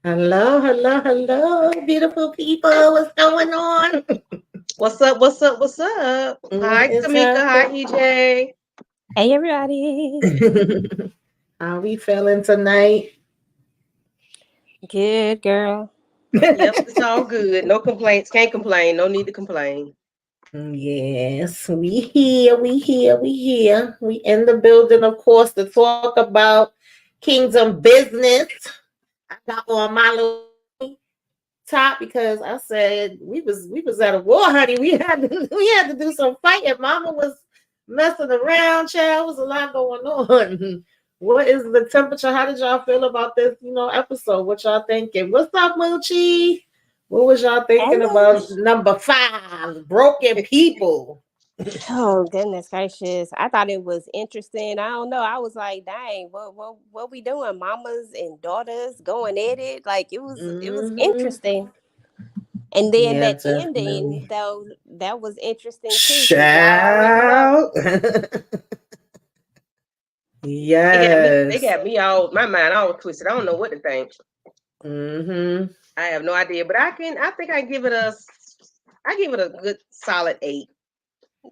Hello, hello, hello, beautiful people. What's going on? What's up? What's up? What's up? What Hi, is Tamika. Hi, happening? EJ. Hey everybody. How we feeling tonight? Good girl. Yep, it's all good. No complaints. Can't complain. No need to complain. Yes, we here, we here. We in the building, of course, to talk about kingdom business. I got on my little top because I said we was at a war, honey. We had to do some fighting. Mama was messing around, child. Was a lot going on. What is the temperature? How did y'all feel about this, episode? What y'all thinking? What's up, Moochie? What was y'all thinking Hello. about number 5, broken people? Oh goodness gracious. I thought it was interesting. I don't know. I was like, dang, what we doing? Mamas and daughters going at it. Like it was Mm-hmm. interesting. And then Yeah, that ending, definitely. though, that was interesting too, because y'all already know. Child. They Yes. got me all my mind all twisted. I don't know what to think. Mm-hmm. I have no idea, but I think I give it a good solid 8.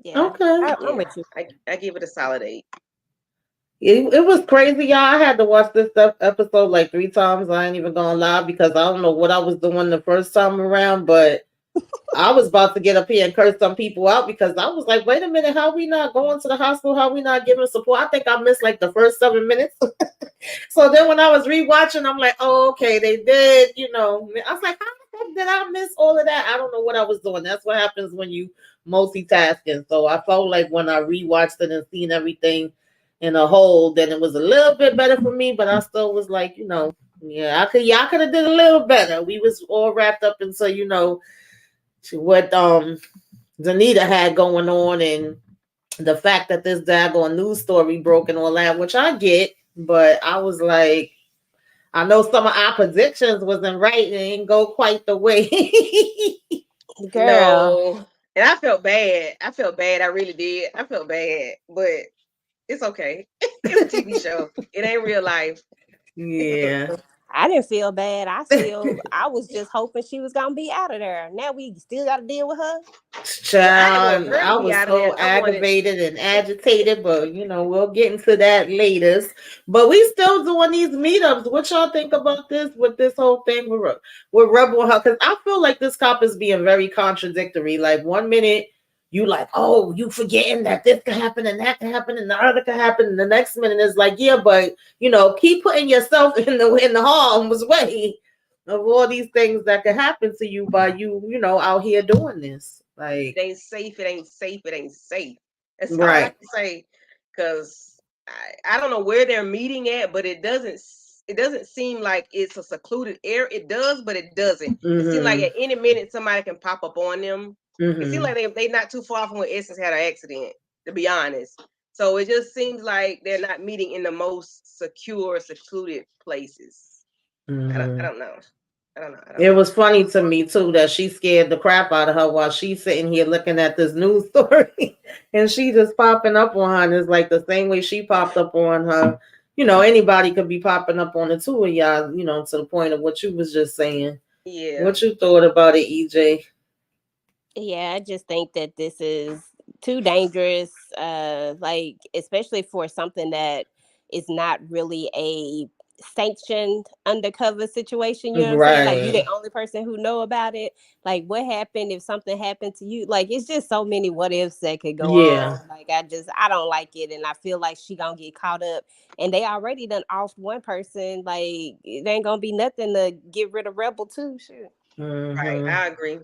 Yeah. Okay. I'm Yeah. with you. I give it a solid 8. It was crazy, y'all. I had to watch this episode like 3 times. I ain't even gonna lie because I don't know what I was doing the first time around, but I was about to get up here and curse some people out because I was like, wait a minute, how we not going to the hospital? How we not giving support? I think I missed like the first 7 minutes. So then when I was rewatching, I'm like, oh, okay, they did, I was like, how the heck did I miss all of that? I don't know what I was doing. That's what happens when you multitasking. So I felt like when I rewatched it and seen everything in a whole, then it was a little bit better for me, but I still was like, yeah, y'all could have did a little better. We was all wrapped up into, what Denita had going on and the fact that this daggone news story broke and all that, which I get, but I was like, I know some of our predictions wasn't right and it didn't go quite the way. Girl. No. And I felt bad. I felt bad. I really did. I felt bad. But it's okay. It's a TV show. It ain't real life. Yeah. I didn't feel bad. I was just hoping she was gonna be out of there. Now we still gotta deal with her. Well, I didn't want Child, her to I be was out of there. so I wanted aggravated and agitated, but we'll get into that later. But we still doing these meetups. What y'all think about this with this whole thing with Rebel and her? Because I feel like this cop is being very contradictory. Like 1 minute you like, oh, you forgetting that this could happen and that could happen and the other could happen, and the next minute is like, yeah, but keep putting yourself in the harm's way of all these things that could happen to you by you out here doing this. it Like, ain't safe. It ain't safe. It ain't safe. That's all I right. can say. Because I don't know where they're meeting at, but it doesn't seem like it's a secluded area. It does, but it doesn't. It seems like Mm-hmm. at any minute somebody can pop up on them. It seems Mm-hmm. like they not too far from where Essence had an accident, to be honest. So it just seems like they're not meeting in the most secure, secluded places. I Mm-hmm. don't know. I don't know. I don't It know. was funny to me too that she scared the crap out of her while she's sitting here looking at this news story, and she just popping up on her. And it's like the same way she popped up on her. Anybody could be popping up on the two of y'all. To the point of what you was just saying. Yeah. What you thought about it, EJ? Yeah, I just think that this is too dangerous. Like especially for something that is not really a sanctioned undercover situation. You know what I'm saying? Like you the Right. only person who know about it. Like what happened if something happened to you? Like it's just so many what ifs that could go Yeah. on. Like I don't like it, and I feel like she gonna get caught up. And they already done off one person. Like it ain't gonna be nothing to get rid of Rebel too. Sure. Right. Mm-hmm. I agree.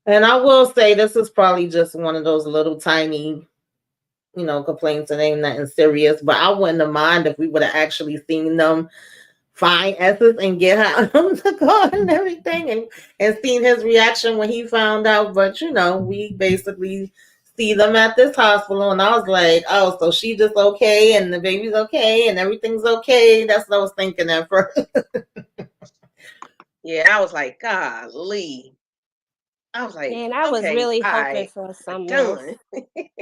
And I will say this is probably just one of those little tiny complaints and ain't nothing serious. But I wouldn't have mind if we would have actually seen them find Essence and get her out of the car and everything, and seen his reaction when he found out. But we basically see them at this hospital, and I was like, oh, so she just okay, and the baby's okay, and everything's okay. That's what I was thinking at first. Yeah, I was like, golly. I was like, And I was okay, really all hoping right, for we're something else. done.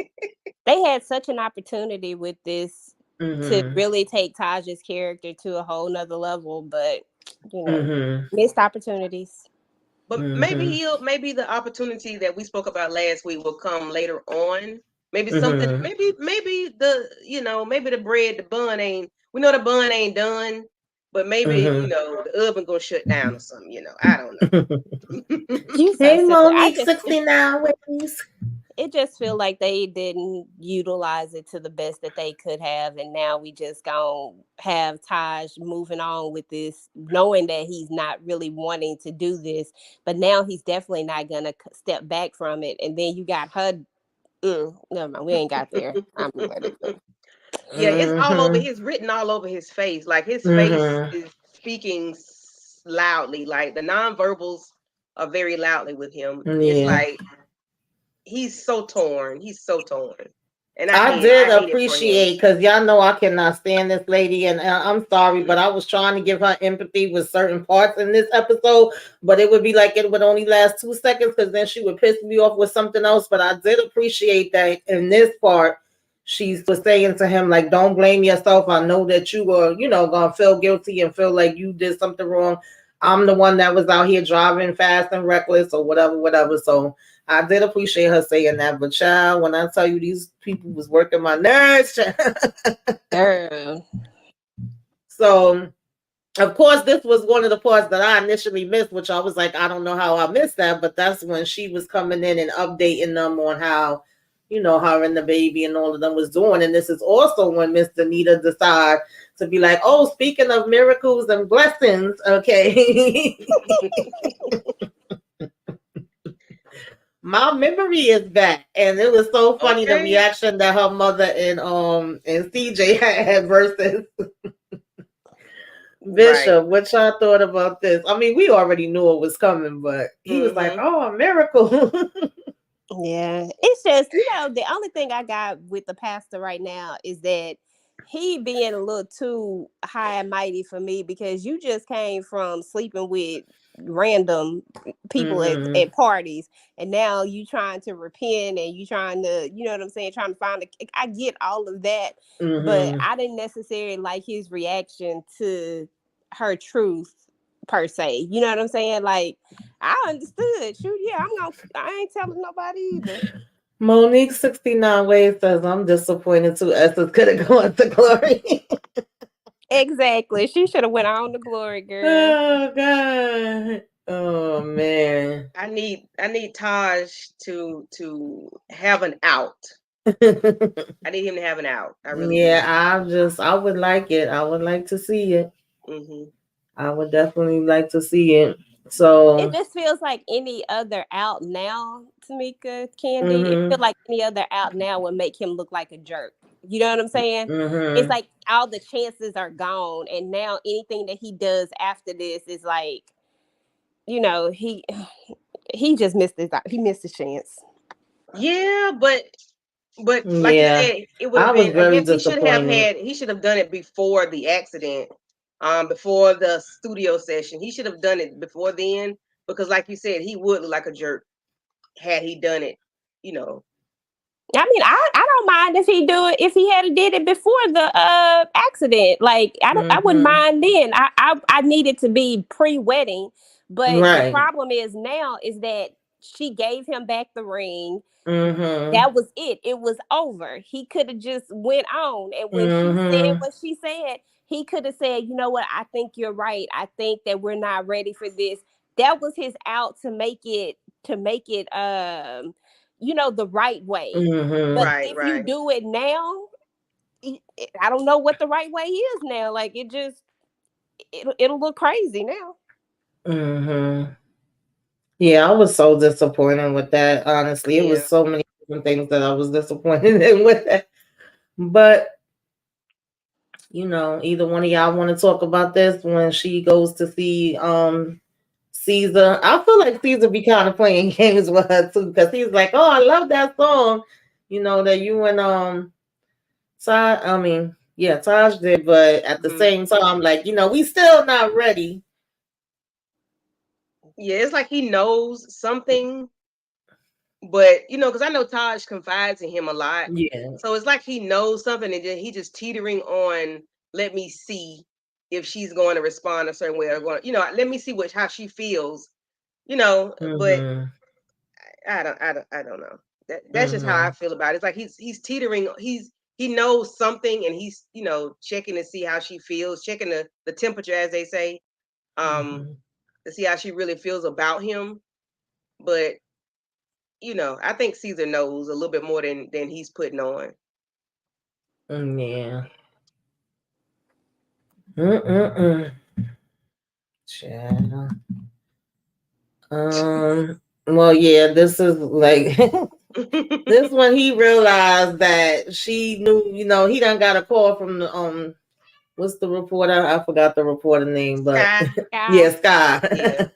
They had such an opportunity with this to Hmm. really take Taj's character to a whole nother level, but You know, Mm-hmm. missed opportunities. But Mm-hmm. maybe the opportunity that we spoke about last week will come later on. Maybe something, Mm-hmm. maybe the, maybe the bread, the bun ain't, we know the bun ain't done, but maybe, Mm-hmm. the oven gonna shut down or something, I don't know. You so Hey, silly. I Monique, just 69 ways. it just feel like they didn't utilize it to the best that they could have, and now we just gonna have Taj moving on with this, knowing that he's not really wanting to do this, but now he's definitely not gonna step back from it. And then you got her. Never mind, we ain't got there. I'm whatever. Yeah, it's all over. Mm-hmm. It's written all over his face. Like his face Mm-hmm. is speaking loudly. Like the nonverbals are very loudly with him. It's Yeah. like he's so torn. He's so torn, and I did I hate it for him. appreciate, because y'all know I cannot stand this lady, and I'm sorry, but I was trying to give her empathy with certain parts in this episode, but it would be like it would only last 2 seconds because then she would piss me off with something else. But I did appreciate that in this part, she was saying to him, like, don't blame yourself. I know that you were, gonna feel guilty and feel like you did something wrong. I'm the one that was out here driving fast and reckless or whatever, whatever. So I did appreciate her saying that, but child, when I tell you these people was working my nerves, child. Girl. So of course this was one of the parts that I initially missed, which I was like, I don't know how I missed that, but that's when she was coming in and updating them on how, her and the baby and all of them was doing. And this is also when Miss Denita decided to be like, oh, speaking of miracles and blessings, okay. My memory is back, and it was so funny the Okay, reaction that her mother and CJ had versus right. Bishop. What y'all thought about this? I mean, we already knew it was coming, but he was like, Mm-hmm. "Oh, a miracle." Yeah, it's just, the only thing I got with the pastor right now is that he being a little too high and mighty for me, because you just came from sleeping with random people Mm-hmm. at parties, and now you trying to repent, and you trying to, you know what I'm saying, trying to find I get all of that, but Mm-hmm. I didn't necessarily like his reaction to her truth per se. You know what I'm saying? Like, I understood. Shoot, yeah, I ain't telling nobody either. Monique 69 Ways says, "I'm disappointed too. Essence could have gone to glory." Exactly. She should have went on to glory, girl. Oh God. Oh man. I need Taj to have an out. I need him to have an out. I really do. Yeah, I would like it. I would like to see it. Hmm. I would definitely like to see it. It So, just feels like any other out now, Tamika, Candy. It feels mhm, like any other out now would make him look like a jerk. You know what I'm saying? It's mhm, like all the chances are gone, and now anything that he does after this is like, he just missed his chance. Yeah, but like you yeah, said, it would I have was been. I very guess he should have disappointed. had. He should have done it before the accident, before the studio session. He should have done it before then, because, like you said, he would look like a jerk had he done it. You know. I mean, I don't mind if he do it if he had did it before the accident. Like, I wouldn't Mhm, mind then. I needed to be pre-wedding, but the right. problem is now is that she gave him back the ring. Mhm, That was it. It was over. He could have just went on. And when she said mhm, what she said, he could have said, "You know what? I think you're right. I think that we're not ready for this." That was his out to make it the right way. But mhm, Right. if you Right. do it now, I don't know what the right way is now. Like, it'll look crazy now. mhm. Yeah, I was so disappointed with that. Honestly, it Yeah. was so many different things that I was disappointed in with that. But either one of y'all want to talk about this when she goes to see Caesar. I feel like Caesar be kind of playing games with her too, because he's like, "Oh, I love that song," that you and Taj. I mean, yeah, Taj did, but at the Mhm. same time, like, we still not ready. Yeah, it's like he knows something, but because I know Taj confides in him a lot, Yeah. so it's like he knows something, and then he just teetering on let me see, if she's going to respond a certain way or going, let me see how she feels, but I don't know. That's just how I feel about it. It's like he's teetering. He knows something, and he's checking to see how she feels, checking the temperature, as they say, to see how she really feels about him. But I think Caesar knows a little bit more than he's putting on. Yeah. Child. Well, yeah, this is like this when he realized that she knew, he done got a call from the what's the reporter? I forgot the reporter name, but yeah, Sky. Yeah.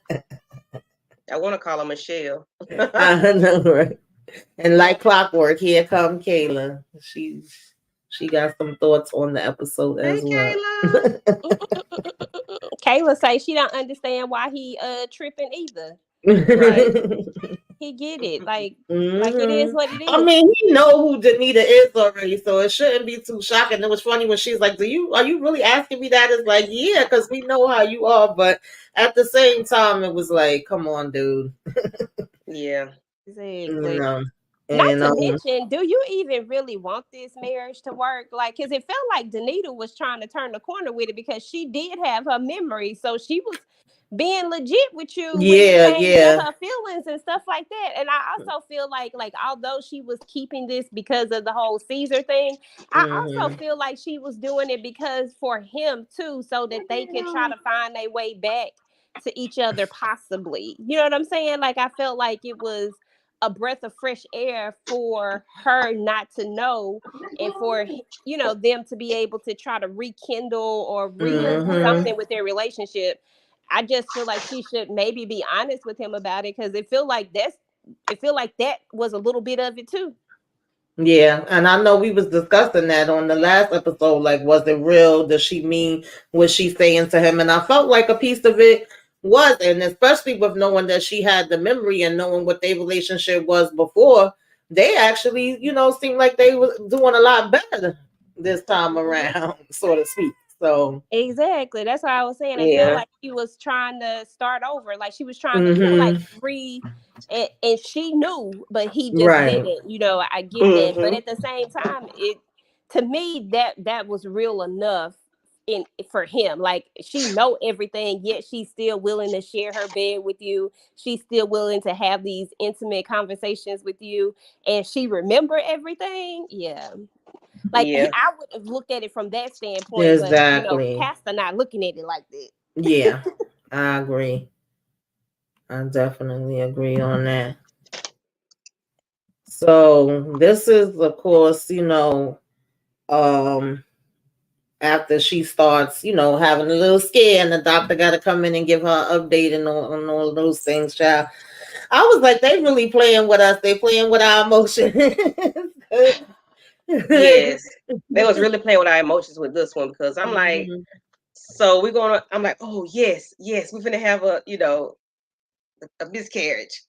I want to call her Michelle. I know, right? And like clockwork, here come Kayla. She got some thoughts on the episode as well. Kayla say she don't understand why he tripping either. Right. He get it. Like it is what it is. I mean, he know who Denita is already, so it shouldn't be too shocking. It was funny when she's like, are you really asking me that? It's like, yeah, because we know how you are, but at the same time, it was like, come on, dude. Yeah. Exactly. And, not to mention, do you even really want this marriage to work? Like, because it felt like Denita was trying to turn the corner with it because she did have her memory, so she was being legit with you when it came to her feelings and stuff like that. And I also feel like although she was keeping this because of the whole Caesar thing, I also feel like she was doing it because for him too, so that they could try to find their way back to each other, possibly. You know what I'm saying? Like, I felt like it was a breath of fresh air for her not to know, and for them to be able to try to rekindle or something with their relationship. I just feel like she should maybe be honest with him about it, because it feel like that was a little bit of it too. Yeah, and I know we was discussing that on the last episode. Like, was it real? Does she mean what she's saying to him? And I felt like a piece of it was, and especially with knowing that she had the memory and knowing what their relationship was before, they actually, seemed like they was doing a lot better this time around, so to speak. So exactly, that's what I was saying. It felt like she was trying to start over, like she was trying to and she knew, but he just didn't. I get that, but at the same time, to me that was real enough for him. Like, she know everything, yet she's still willing to share her bed with you. She's still willing to have these intimate conversations with you, and she remember everything. Yeah. Like, I would have looked at it from that standpoint, exactly. But Pastor not looking at it like that. Yeah, I agree. I definitely agree on that. So this is, of course, after she starts, having a little scare, and the doctor got to come in and give her an update and on all those things, child. I was like, they really playing with us. They playing with our emotions. Yes, they was really playing with our emotions with this one, because I'm like, so I'm like, oh yes, we're gonna have a miscarriage,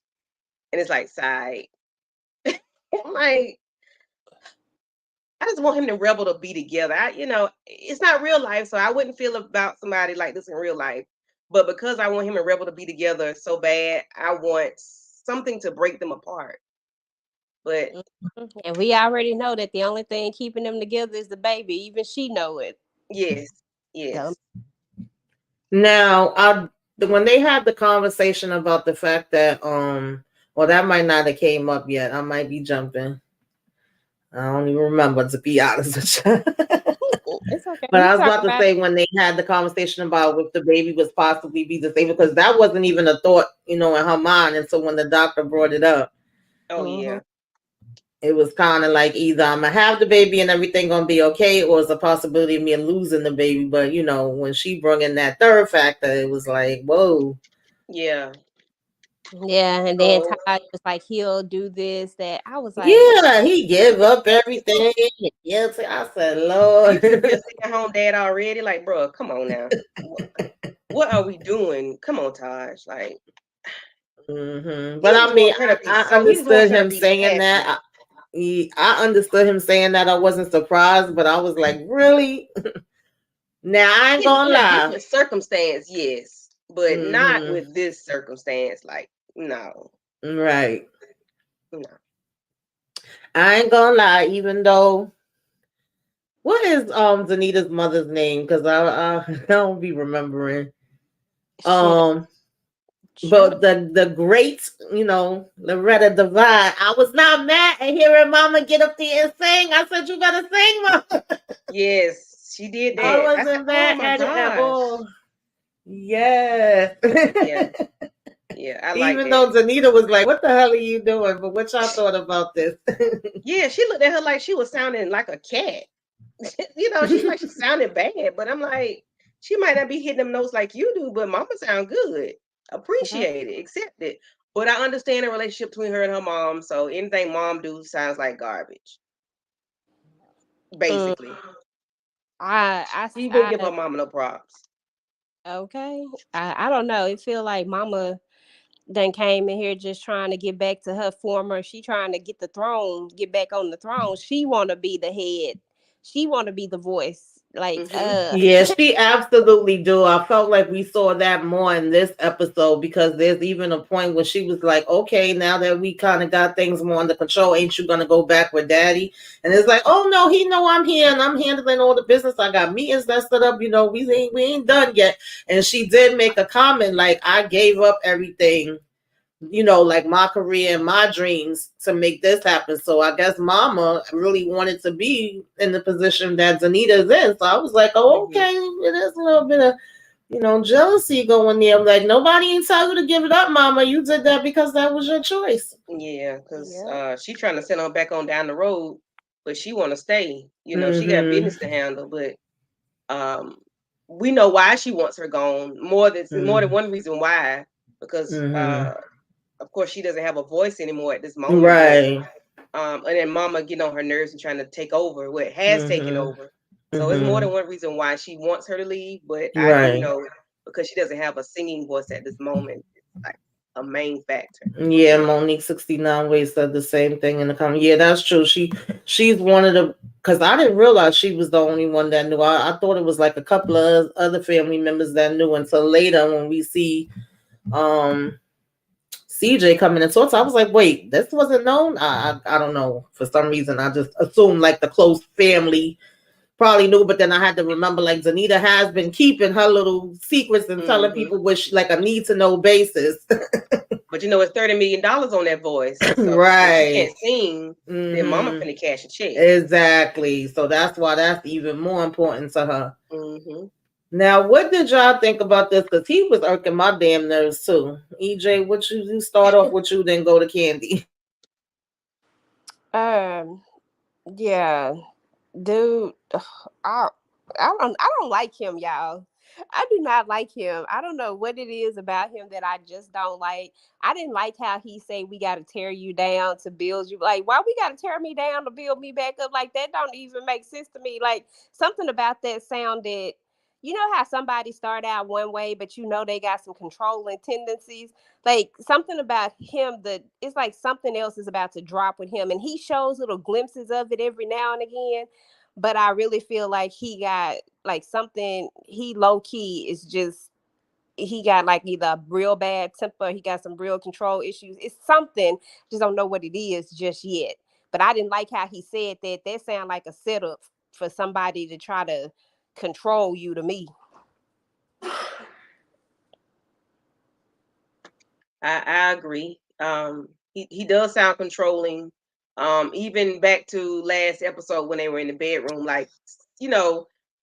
and it's like, side. I'm like, I just want him and Rebel to be together. It's not real life, so I wouldn't feel about somebody like this in real life. But because I want him and Rebel to be together so bad, I want something to break them apart. But and we already know that the only thing keeping them together is the baby. Even she know it. Yes. Now, when they had the conversation about the fact that well, that might not have came up yet. I might be jumping. I don't even remember, to be honest with you. It's okay. But I was about to say, when they had the conversation about if the baby was possibly be disabled, because that wasn't even a thought, in her mind. And so when the doctor brought it up, yeah, it was kind of like, either I'm gonna have the baby and everything gonna be okay, or it's a possibility of me losing the baby. But when she brought in that third factor, it was like, whoa. Yeah, and then Taj was like, he'll do this, that. I was like, yeah, he gave up everything. Yes, I said, Lord. You just sitting home dad already? Like, bro, come on now. What are we doing? Come on, Taj. Like, but I mean, I understood him saying that. I understood him saying that. I wasn't surprised, but I was like, really? Now I ain't gonna In a lie. different circumstance, yes, but not with this circumstance. Like, no, Right. no. I ain't gonna lie, even though what is Zanita's mother's name? Because I don't be remembering. Shit. But the great, Loretta Devine, I was not mad at hearing Mama get up there and sing. I said, "You gotta sing, Mama." Yes, she did I that. I said, wasn't "Oh mad my at it at gosh." all. Yes. Yeah, yeah, I like Even that. though Denita was like, "What the hell are you doing?" But what y'all thought about this? Yeah, she looked at her like she was sounding like a cat. She like she sounded bad, but I'm like, she might not be hitting them notes like you do, but Mama sound good. Appreciate it, accept it. But I understand the relationship between her and her mom. So anything mom do sounds like garbage, basically. She wouldn't give her mama no props. Okay. I don't know. It feel like Mama done came in here just trying to get back to her former. She trying to get the throne, get back on the throne. She want to be the head. She want to be the voice. Like, Yeah, she absolutely do. I felt like we saw that more in this episode because there's even a point where she was like, "Okay, now that we kind of got things more under control, ain't you gonna go back with Daddy?" And it's like, "Oh no, he know I'm here and I'm handling all the business. I got meetings that set up. We ain't done yet." And she did make a comment like, "I gave up everything." Like my career and my dreams to make this happen. So I guess Mama really wanted to be in the position that Zanita is in. So I was like, oh, okay, it is a little bit of, jealousy going there. I'm like, nobody ain't tell you to give it up, Mama. You did that because that was your choice. Yeah, because she trying to send her back on down the road, but she want to stay. She got business to handle, but we know why she wants her gone. More than one reason why, because of course she doesn't have a voice anymore at this moment. Right. And then Mama getting on her nerves and trying to take over what has taken over. So it's more than one reason why she wants her to leave, but I do know because she doesn't have a singing voice at this moment. It's like a main factor. Yeah, Monique 69 Ways said the same thing in the comment. Yeah, that's true. She's one of the because I didn't realize she was the only one that knew. I thought it was like a couple of other family members that knew until later when we see CJ coming and talk. I was like, wait, this wasn't known. I don't know. For some reason, I just assumed like the close family probably knew, but then I had to remember like Denita has been keeping her little secrets and telling people which like a need to know basis. But it's $30 million on that voice. So right. If she can't sing, then Mama finna cash a check. Exactly. So that's why that's even more important to her. Now, what did y'all think about this? Because he was irking my damn nerves too. EJ, what you start off with you, then go to Candy. Yeah, dude, I don't like him, y'all. I do not like him. I don't know what it is about him that I just don't like. I didn't like how he said we got to tear you down to build you. Like, why we got to tear me down to build me back up? Like, that don't even make sense to me. Like, something about that sounded, you know how somebody start out one way, but they got some controlling tendencies. Like something about him that it's like something else is about to drop with him, and he shows little glimpses of it every now and again. But I really feel like he got like something. He low key is just he got like either a real bad temper, he got some real control issues. It's something, just don't know what it is just yet. But I didn't like how he said that. That sound like a setup for somebody to try to control you to me. I agree. He does sound controlling. Even back to last episode when they were in the bedroom, like,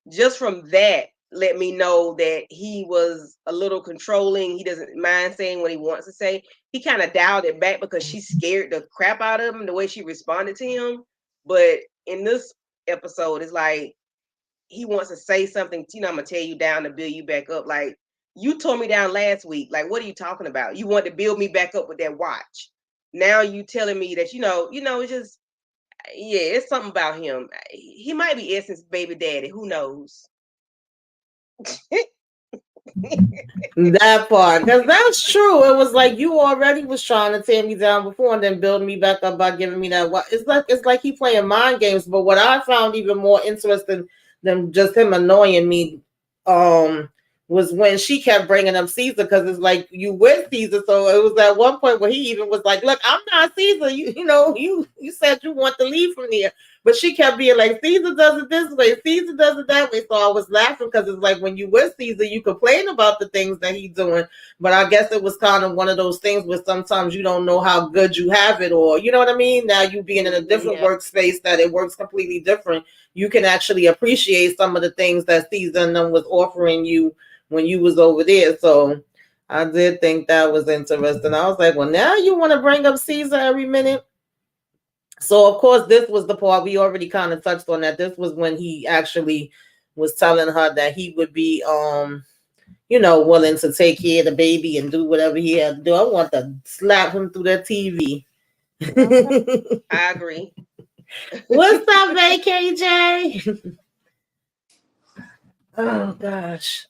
just from that let me know that he was a little controlling. He doesn't mind saying what he wants to say. He kind of dialed it back because she scared the crap out of him the way she responded to him. But in this episode, it's like he wants to say something, I'm gonna tear you down to build you back up. Like, you tore me down last week. Like, what are you talking about? You want to build me back up with that watch. Now you telling me that, it's just, yeah, it's something about him. He might be Essence baby daddy. Who knows? That part, because that's true. It was like you already was trying to tear me down before and then build me back up by giving me that. It's like he playing mind games. But what I found even more interesting than just him annoying me was when she kept bringing up Caesar, because it's like, you with Caesar. So it was at one point where he even was like, look, I'm not Caesar. You said you want to leave from here. But she kept being like, Caesar does it this way, Caesar does it that way. So I was laughing, because it's like, when you with Caesar, you complain about the things that he's doing. But I guess it was kind of one of those things where sometimes you don't know how good you have it, or you know what I mean? Now you being in a different workspace that it works completely different, you can actually appreciate some of the things that Caesar and them was offering you when you was over there. So I did think that was interesting. I was like, well, now you want to bring up Caesar every minute. So of course, this was the part we already kind of touched on, that this was when he actually was telling her that he would be willing to take care of the baby and do whatever he had to do. I want to slap him through that TV. I agree. What's up, KJ? Oh gosh.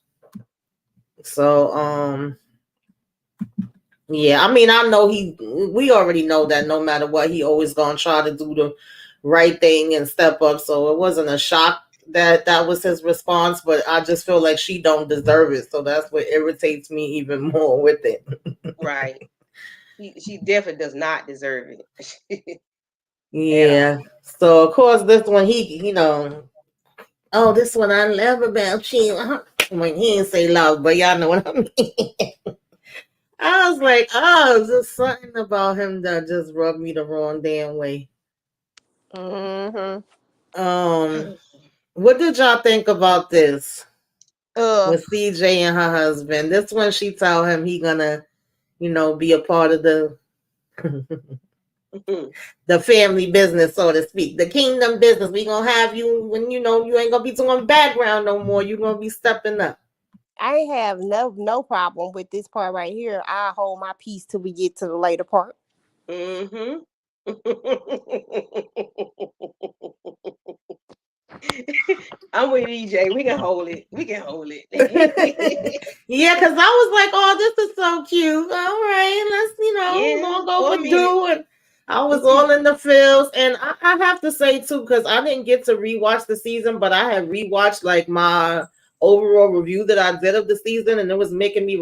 So yeah, I mean, I know we already know that no matter what, he always gonna try to do the right thing and step up. So it wasn't a shock that was his response, but I just feel like she don't deserve it. So that's what irritates me even more with it. Right. She definitely does not deserve it. Yeah. So of course this one, oh, this one I love about you. When he didn't say love, but y'all know what I mean. I was like, oh, just something about him that just rubbed me the wrong damn way. Mm-hmm. What did y'all think about this? With CJ and her husband. This one, she tell him he gonna, be a part of the the family business, so to speak, the kingdom business. We gonna have you when you ain't gonna be doing background no more. You gonna be stepping up. I have no problem with this part right here. I hold my peace till we get to the later part. Mm-hmm. I'm with EJ. We can hold it. Yeah, because I was like, oh, this is so cute. All right, let's, long overdue. And I was all in the feels. And I have to say, too, because I didn't get to rewatch the season, but I had rewatched, like, my overall review that I did of the season, and it was making me,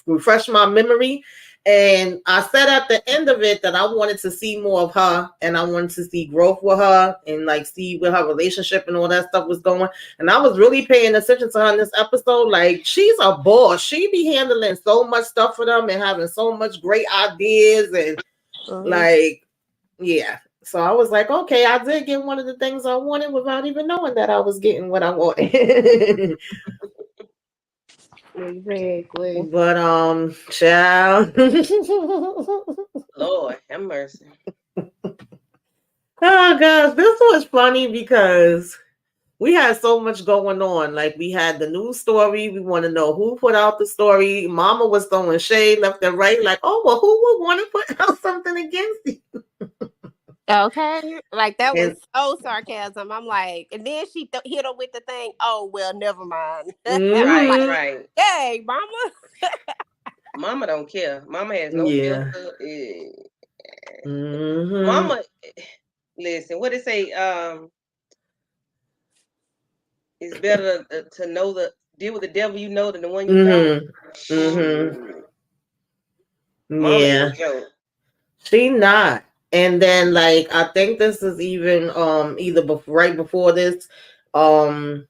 refresh my memory. And I said at the end of it that I wanted to see more of her, and I wanted to see growth with her, and like see where her relationship and all that stuff was going. And I was really paying attention to her in this episode. Like, she's a boss. She be handling so much stuff for them and having so much great ideas and like, yeah. So I was like, okay, I did get one of the things I wanted without even knowing that I was getting what I wanted. Exactly. But child. Lord have mercy. Oh gosh, this was funny because we had so much going on. Like, we had the news story. We want to know who put out the story. Mama was throwing shade left and right. Like, oh, well, who would want to put out something against you? Okay, like that was so sarcasm. I'm like, and then she hit her with the thing. Oh well, never mind. Mm-hmm. Right. Hey, mama. Mama don't care. Mama has no filter. Mm-hmm. Mama, listen. What they say? It's better to deal with the devil you know than the one you don't. Mm-hmm. Mama Yeah. ain't no joke. She not. And then, like, I think this is even either right before this, CJ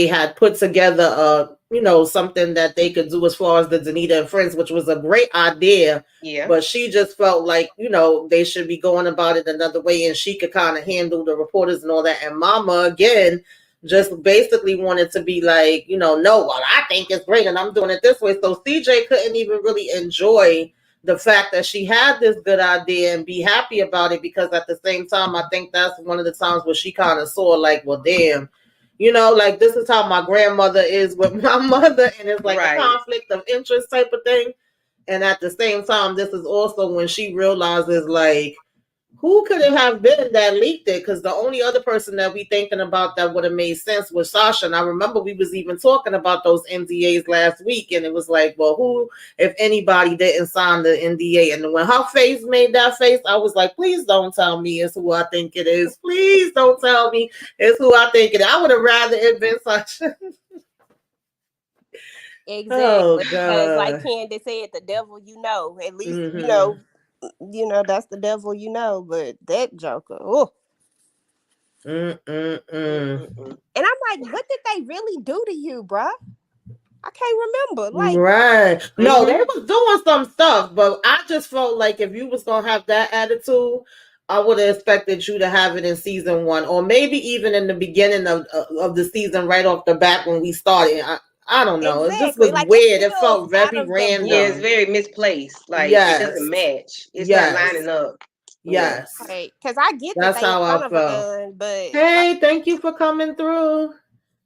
had put together something that they could do as far as the Denita and Friends, which was a great idea. Yeah. But she just felt like, they should be going about it another way, and she could kind of handle the reporters and all that. And Mama, again, just basically wanted to be like, no, well, I think it's great and I'm doing it this way. So CJ couldn't even really enjoy the fact that she had this good idea and be happy about it, because at the same time, I think that's one of the times where she kind of saw like, well, damn, like, this is how my grandmother is with my mother, and it's like a conflict of interest type of thing. And at the same time, this is also when she realizes, like, who could it have been that leaked it? Because the only other person that we thinking about that would have made sense was Sasha. And I remember we was even talking about those NDAs last week, and it was like, well, who, if anybody, didn't sign the NDA? And when her face made that face, I was like, please don't tell me it's who I think it is. Please don't tell me it's who I think it is. I would have rather it been Sasha. Exactly, Oh because like God. Candy said, the devil you know. At least Mm-hmm. that's the devil you know. But that Joker, oh, Mm-mm-mm. and I'm like, what did they really do to you, bruh? I can't remember. Like, Right. No, they Mm-hmm. was doing some stuff, but I just felt like if you was gonna have that attitude, I would have expected you to have it in season one, or maybe even in the beginning of the season, right off the bat when we started. I don't know. It just exactly, was like it weird. It feels felt out very of the Yeah, it's blue. random. very misplaced. Like it Yes. doesn't match. It's not Yes. lining up. Yeah. Yes. Like, because I get that That's they in how I front of a felt. gun, but like, Hey, thank you for coming through.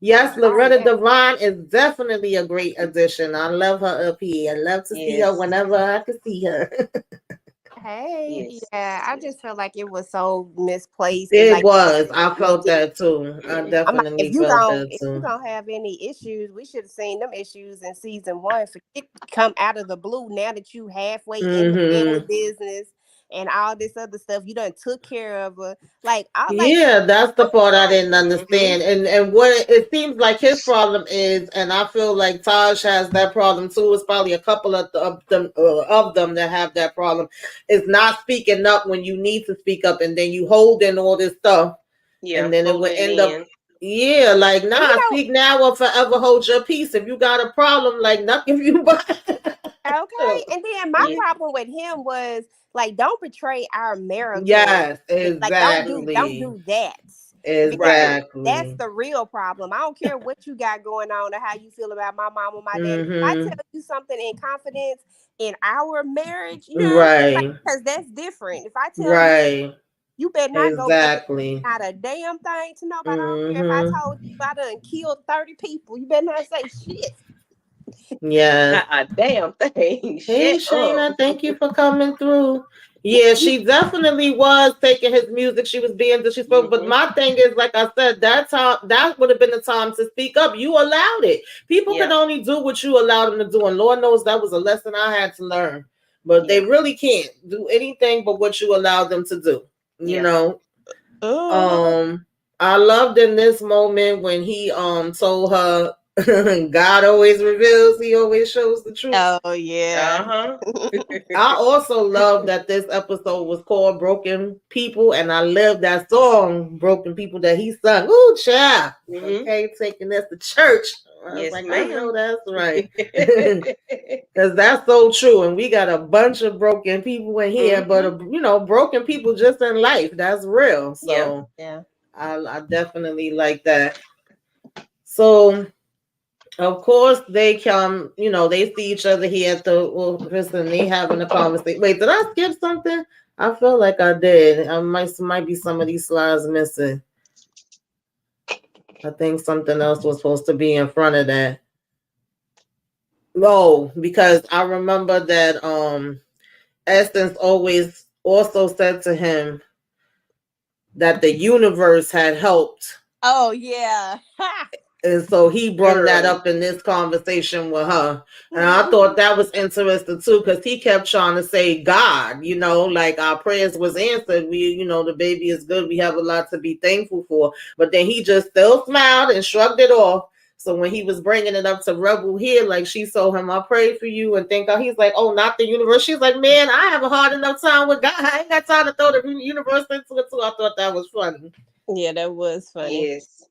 Yes, oh Loretta yeah, Devine is definitely a great addition. I love her up here. I love to see her Yes. whenever I can see her. hey, Yes. yeah, I just felt like it was so misplaced and It like was. I we felt did. that too. I I'm like, definitely felt that if you too. don't have any issues, we should have seen them issues in season one. For it come out of the blue now that you halfway in the family Hmm. business and all this other stuff. You done took care of her. Like I like, Yeah, that's the come part I on. didn't Mm-hmm. understand. And what it seems like his problem is, and I feel like Taj has that problem too. It's probably a couple of them that have that problem. Is not speaking up when you need to speak up, and then you hold in all this stuff, and Yeah. then it would Holding it end up. in. Yeah, like And you nah, speak now or forever hold your peace. If you got a problem, like nothing you but. know, okay. And then my Yeah. problem with him was like, don't betray our marital. Yes, Like, don't exactly. do that because Right. that's Exactly. the real problem. I don't care what you got going on or how you feel about my mom or my daddy. If I Mm-hmm. tell you something in confidence in our marriage, you know what I'm saying? Like, Right. because that's different. If I tell you, Right. you better not go mention Exactly. not a damn thing to nobody. I don't care if I Mm-hmm. told you I done killed 30 people. You better not say shit. Yes. Not a damn thing. Hey Shut up. Shayna, thank you for coming through. Yeah, she definitely was taking his music. She was being disrespectful. But Mm-hmm. my thing is, like I said, that would have been the time to speak up. You allowed it. People can Yeah. only do what you allowed them to do. And Lord knows that was a lesson I had to learn. But they Yeah. really can't do anything but what you allowed them to do. You Yeah. know? Uh-huh. Um, I loved in this moment when he told her God always reveals, he always shows the truth. Oh yeah. Uh-huh. I also love that this episode was called Broken People, and I love that song, Broken People, that he sung. Ooh, child. Mm-hmm. Okay, taking this to church. I was Yes, like, I know ma'am. that's right. Because that's so true. And we got a bunch of broken people in here, but, Mm-hmm. broken people just in life. That's real. Yeah. So Yeah. I definitely like that. So, of course, they come, they see each other here at the office and they having a conversation. Wait, did I skip something? I feel like I did. I might be some of these slides missing. I think something else was supposed to be in front of that. No, because I remember that Essence always also said to him that the universe had helped. Oh yeah. And so he brought that Girl. up in this conversation with her. And I thought Mhm. that was interesting too, because he kept trying to say God, like our prayers was answered. The baby is good. We have a lot to be thankful for. But then he just still smiled and shrugged it off. So when he was bringing it up to Rebel here, like she told him, I prayed for you and thank God. He's like, oh, not the universe. She's like, man, I have a hard enough time with God. I ain't got time to throw the universe into it too. I thought that was funny. Yeah, that was funny. Yes.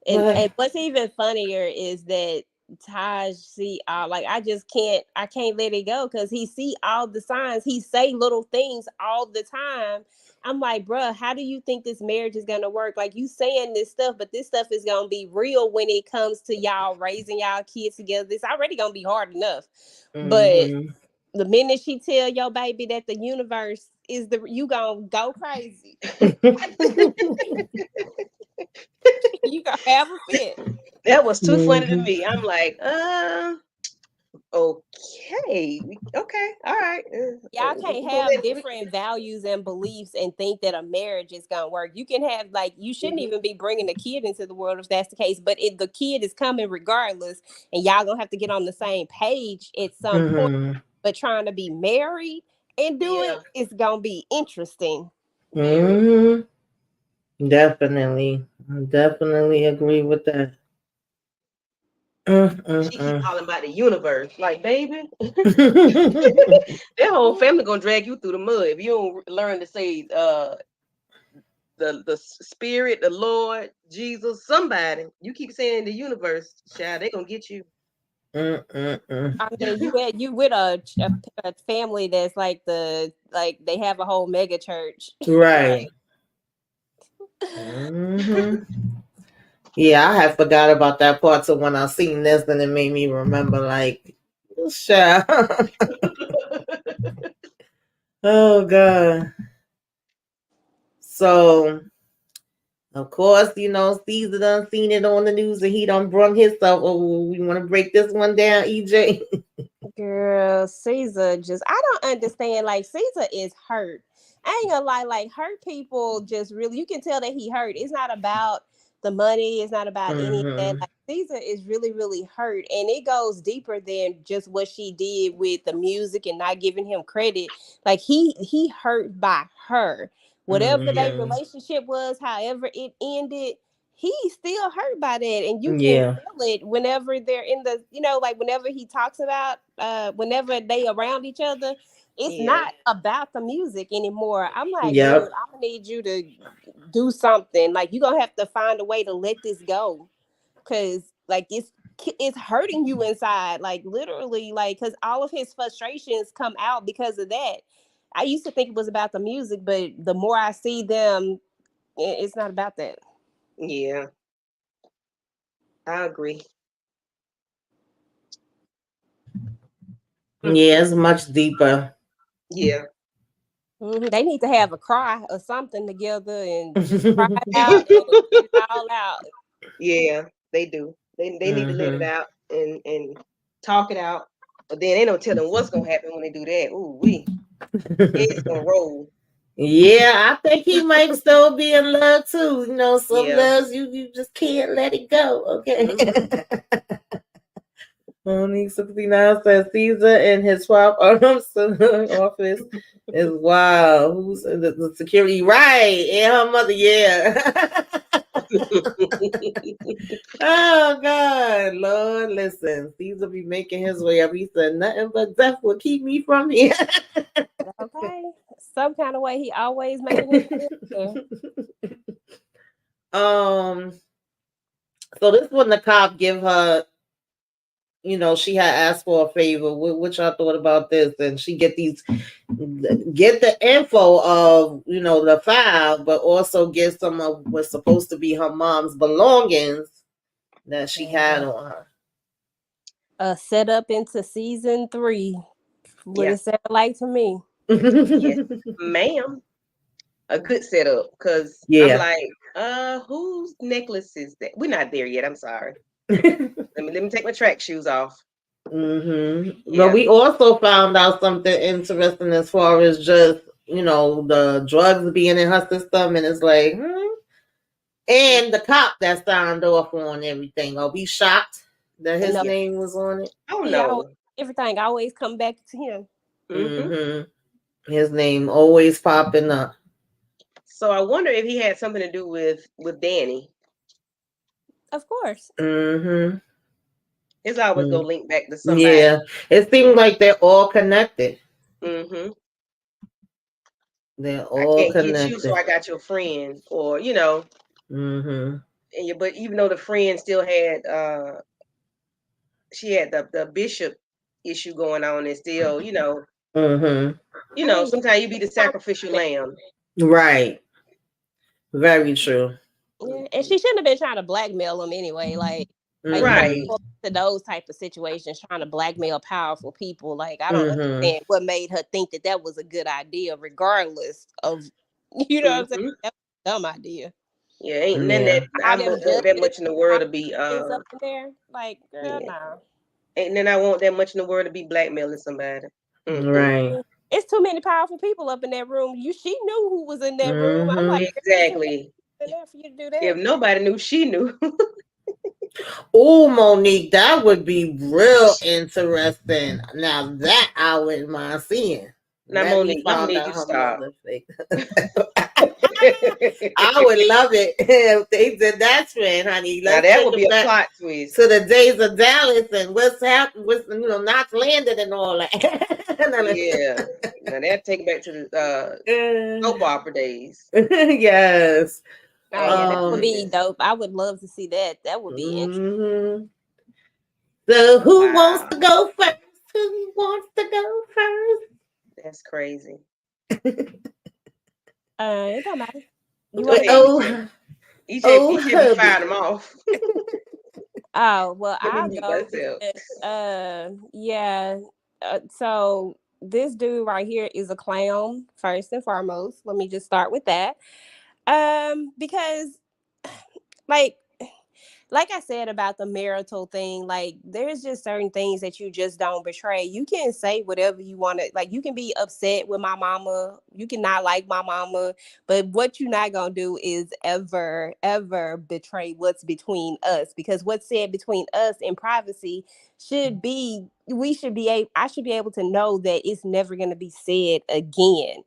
And But what's even funnier is that Taj see all like I can't let it go because he see all the signs. He say little things all the time. I'm like, bruh, how do you think this marriage is gonna work? Like you saying this stuff, but this stuff is gonna be real when it comes to y'all raising y'all kids together. It's already gonna be hard enough. But mm-hmm. the minute she tell your baby that the universe is you gonna go crazy. You gonna have a fit. That was too funny to Mm-hmm. me. I'm like, Okay. Okay. All right. Y'all We can't can go have ahead. different values and beliefs and think that a marriage is gonna work. You can have like you shouldn't Mhm. even be bringing a kid into the world if that's the case. But if the kid is coming regardless, and y'all gonna have to get on the same page at some point. Mm-hmm. But trying to be married and do Yeah. it, it's gonna be interesting. Very. Mm-hmm. Definitely. I definitely agree with that. She keep Mm-mm-mm. calling about the universe. Like, baby, their whole family gonna drag you through the mud if you don't learn to say the spirit, the Lord, Jesus, somebody. You keep saying the universe, child, they gonna get you. Mm-mm-mm. I mean, you with a family that's like they have a whole mega church. Right. Right. Mm-hmm. Yeah, I had forgot about that part. So when I seen this, then it made me remember, like, sure. Oh God. So of course, Caesar done seen it on the news and he done brung himself. Oh, we want to break this one down, EJ. Girl, Caesar just I don't understand. Like Caesar is hurt. I ain't gonna lie, like hurt people just really you can tell that he hurt. It's not about the money, it's not about any of that. Mm-hmm. Like Caesar is really, really hurt. And it goes deeper than just what she did with the music and not giving him credit. Like he hurt by her. Whatever their Mm-hmm. relationship was, however it ended, he's still hurt by that, and you can Yeah. feel it whenever they're in the like whenever he talks about whenever they around each other. It's Yeah. not about the music anymore. I'm like, dude, Yep. I'm gonna need you to do something. Like, you're gonna have to find a way to let this go, because like it's hurting you inside, like literally, like because all of his frustrations come out because of that. I used to think it was about the music, but the more I see them, it's not about that. Yeah. I agree. Mm. Yeah, it's much deeper. Yeah. They need to have a cry or something together and just cry it out and get it all out. Yeah, they do. They need to let it Mm-hmm. out and talk it out. But then they don't tell them what's gonna happen when they do that. Ooh, heads gonna roll. Yeah, I think he might still be in love too. Some Yeah. loves you just can't let it go. Okay. Hmm. Only 69 says Caesar in his swap arms office is wild. Who's in the security? Right. And her mother, yeah. Oh God, Lord, listen. Caesar be making his way up. He said nothing but death will keep me from here. Okay. Some kind of way he always making his way there. um, so this when the cop give her, she had asked for a favor. Which I thought about this, and she get the info of the file, but also get some of what's supposed to be her mom's belongings that she had on her. Set up into season 3. What Yeah. it sounded like to me. Yes, ma'am. A good setup. Cause I'm Yeah. like, whose necklace is that? We're not there yet. I'm sorry. Let me take my track shoes off. But Yeah. we also found out something interesting as far as just the drugs being in her system, and it's like, and the cop that signed off on everything. Are we shocked that his No, Yeah. name was on it? Oh he always, no. everything always come back to him. Hmm. His name always popping up. So I wonder if he had something to do with Danny. Of course. Mm-hmm. It's always gonna link back to Yeah, somebody. it seems like they're all connected. Hmm. They're I all can't get you, so connected. I got your friend, or Mm-hmm. but even though the friend still had she had the bishop issue going on, and still Mm-hmm. Oh sometimes you be the yeah. sacrificial lamb. Right. Very true. Yeah, and she shouldn't have been trying to blackmail him anyway. Like you don't Mm-hmm. Right. go to those type of situations trying to blackmail powerful people. Like I don't Mm-hmm. understand what made her think that that was a good idea, regardless of you know what I'm saying. Hmm. That was a dumb idea. Yeah, ain't none Yeah. that All them that judges much in the world to be is up in there. Like, girl, yeah. no. And then I want that much in the world to be blackmailing somebody. Mm-mm. Right. It's too many powerful people up in that room. She knew who was in that room. I'm like, Mm-hmm. Exactly. in there for you to do If that. nobody knew, she knew. Oh, Monique, that would be real interesting. Now that I wouldn't mind seeing. Now, Let me Monique, I'm gonna find need you out to her stop. mother fake. I would love it if they did that trend, honey. Now Let's that take would be it a back plot twist. to the days of Dallas and what's happened, what's Knots landed and all that. Yeah. Now that take it back to the soap opera days. Yes. Oh Oh yeah, my that would be goodness. dope. I would love to see that. That would be interesting. Mhm. So who wants to Wow. go first? Who wants to go first? That's crazy. It don't matter. You Go want to ahead, go? EJ. Oh, oh, EJ be firing hubby. them off. Oh well, Let me I'll mute go myself. because yeah. So this dude right here is a clown first and foremost. Let me just start with that. Because like I said about the marital thing, like there's just certain things that you just don't betray. You can say whatever you want to, like you can be upset with my mama, you can not like my mama, but what you're not gonna do is ever betray what's between us, because what's said between us in privacy should be, we should be able, I should be able to know that it's never gonna be said again.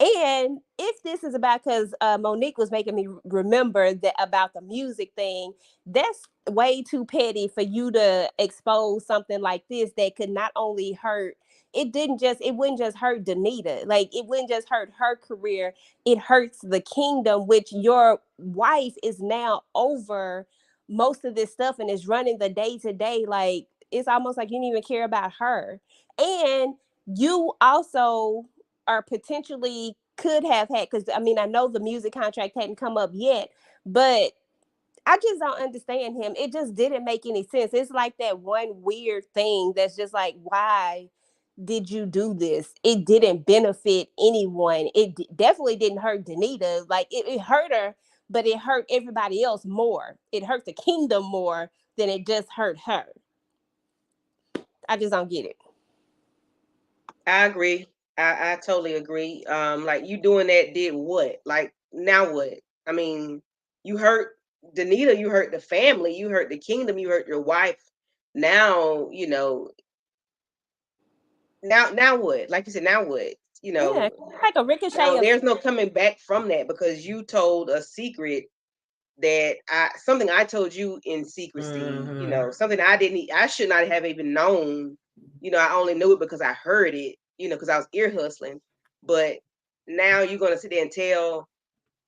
And if this is about, because Monique was making me remember that about the music thing, that's way too petty for you to expose something like this that could not only hurt, it wouldn't just hurt Denita, like it wouldn't just hurt her career, it hurts the kingdom, which your wife is now over most of this stuff and is running the day to day. Like it's almost like you didn't even care about her. And you also are potentially could have had, because I mean I know the music contract hadn't come up yet, but I just don't understand him. It just didn't make any sense. It's like that one weird thing that's just like, why did you do this? It didn't benefit anyone. Definitely didn't hurt Denita. Like it hurt her, but it hurt everybody else more. It hurt the kingdom more than it just hurt her. I just don't get it. I agree. I totally agree. Like you doing that did what? Like now what? I mean, you hurt Danita, you hurt the family, you hurt the kingdom, you hurt your wife. Now, now what? Like you said, now what? You Yeah, know, like a ricochet now of. there's no coming back from that because you told a secret that something I told you in secrecy, Mm-hmm. something I should not have even known. I only knew it because I heard it, because I was ear hustling. But now you're gonna sit there and tell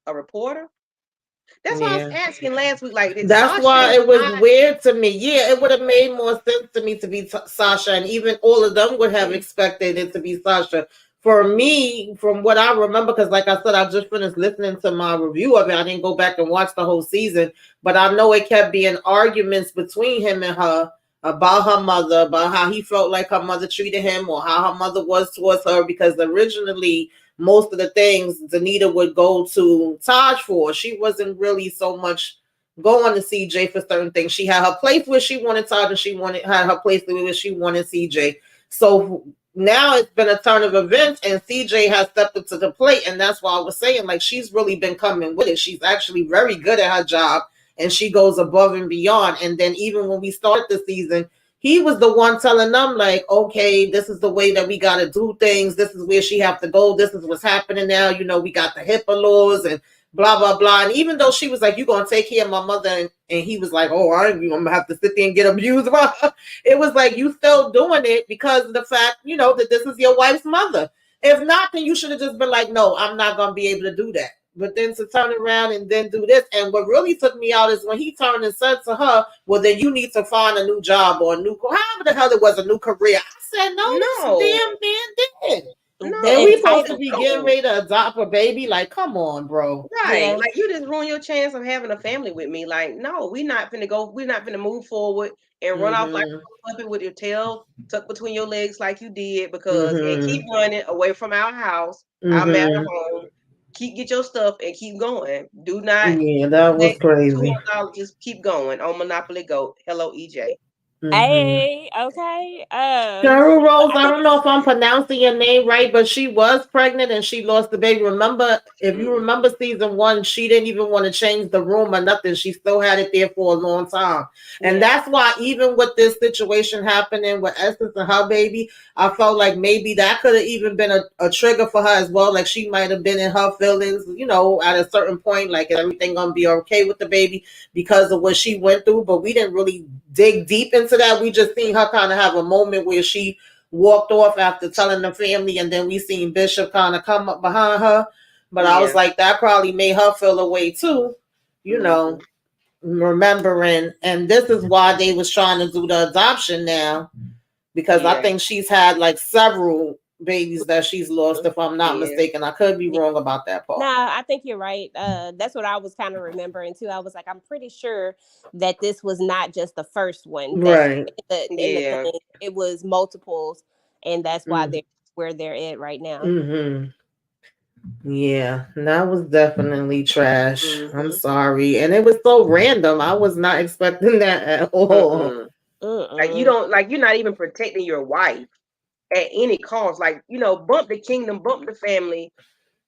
a reporter? That's why I was Yeah. asking last week, like, did That's Sasha why it was not? weird to me. Yeah, it would have made more sense to me to be Sasha, and even all of them would have expected it to be Sasha. For me, from what I remember, because like I said, I just finished listening to my review of it. I didn't go back and watch the whole season, but I know it kept being arguments between him and her about her mother, about how he felt like her mother treated him or how her mother was towards her. Because originally, most of the things Denita would go to Taj for, she wasn't really so much going to CJ for certain things. She had her place where she wanted Todd, and had her place where she wanted CJ. So now it's been a turn of events, and CJ has stepped up to the plate, and that's why I was saying, like, she's really been coming with it. She's actually very good at her job, and she goes above and beyond. And then even when we started the season, he was the one telling them, like, okay, this is the way that we got to do things. This is where she have to go. This is what's happening now. We got the HIPAA laws and blah blah blah. And even though she was like, "You gonna take care of my mother," and he was like, "Oh, I'm gonna have to sit there and get abused," it was like you still doing it because of the fact, that this is your wife's mother. If not, then you should have just been like, "No, I'm not gonna be able to do that." But then to turn around and then do this, and what really took me out is when he turned and said to her, "Well, then you need to find a new job or however the hell it was, a new career." I said, "No, this No, damn man did." The And no, we he supposed entitlement. to didn't be getting know. ready to adopt a baby? Like, come on, bro. Right. Yeah. Like you just ruin your chance of having a family with me. Like, no, we're not finna move forward and run off like Mm-hmm. a puppy with your tail tucked between your legs like you did and keep Mm-hmm. running away from our house, our marital Mm-hmm. home. Get your stuff and keep going. Do not Yeah, that let was crazy. $200 just keep going on Monopoly Go. Hello, EJ. Mm-hmm. Hey, okay. Cheryl Rose, I I think don't know it's if I'm pronouncing your name right, but she was pregnant and she lost the baby. Remember, if you Mm. remember season one, she didn't even want to change the room or nothing. She still had it there for a long time. And yeah. that's why, even with this situation happening with Essence and her baby, I felt like maybe that could have even been a trigger for her as well. Like she might have been in her feelings, at a certain point, like everything gonna be okay with the baby because of what she went through. But we didn't really dig deep into that. We just seen her kind of have a moment where she walked off after telling the family, and then we seen Bishop kind of come up behind her. But I was Yeah. like, that probably made her feel a way too, you Mm-hmm. know, remembering. And this is why they was trying to do the adoption now, because I Yeah. think she's had like several babies that she's lost, if I'm not Yeah. mistaken. I could be yeah. wrong about that No, part. I think you're right. That's what I was kind of remembering too. I was like, I'm pretty sure that this was not just the first one that she Right. in the Yeah. thing. It was multiples, and that's why Mm. they're where they're at right now. Mm-hmm. Yeah, that was definitely trash. I'm Mm-hmm. sorry. And it was so random. I was not expecting that at all. Mm-mm. Like you Mm-mm. don't like you're not even protecting your wife at any cost. Like, bump the kingdom, bump the family,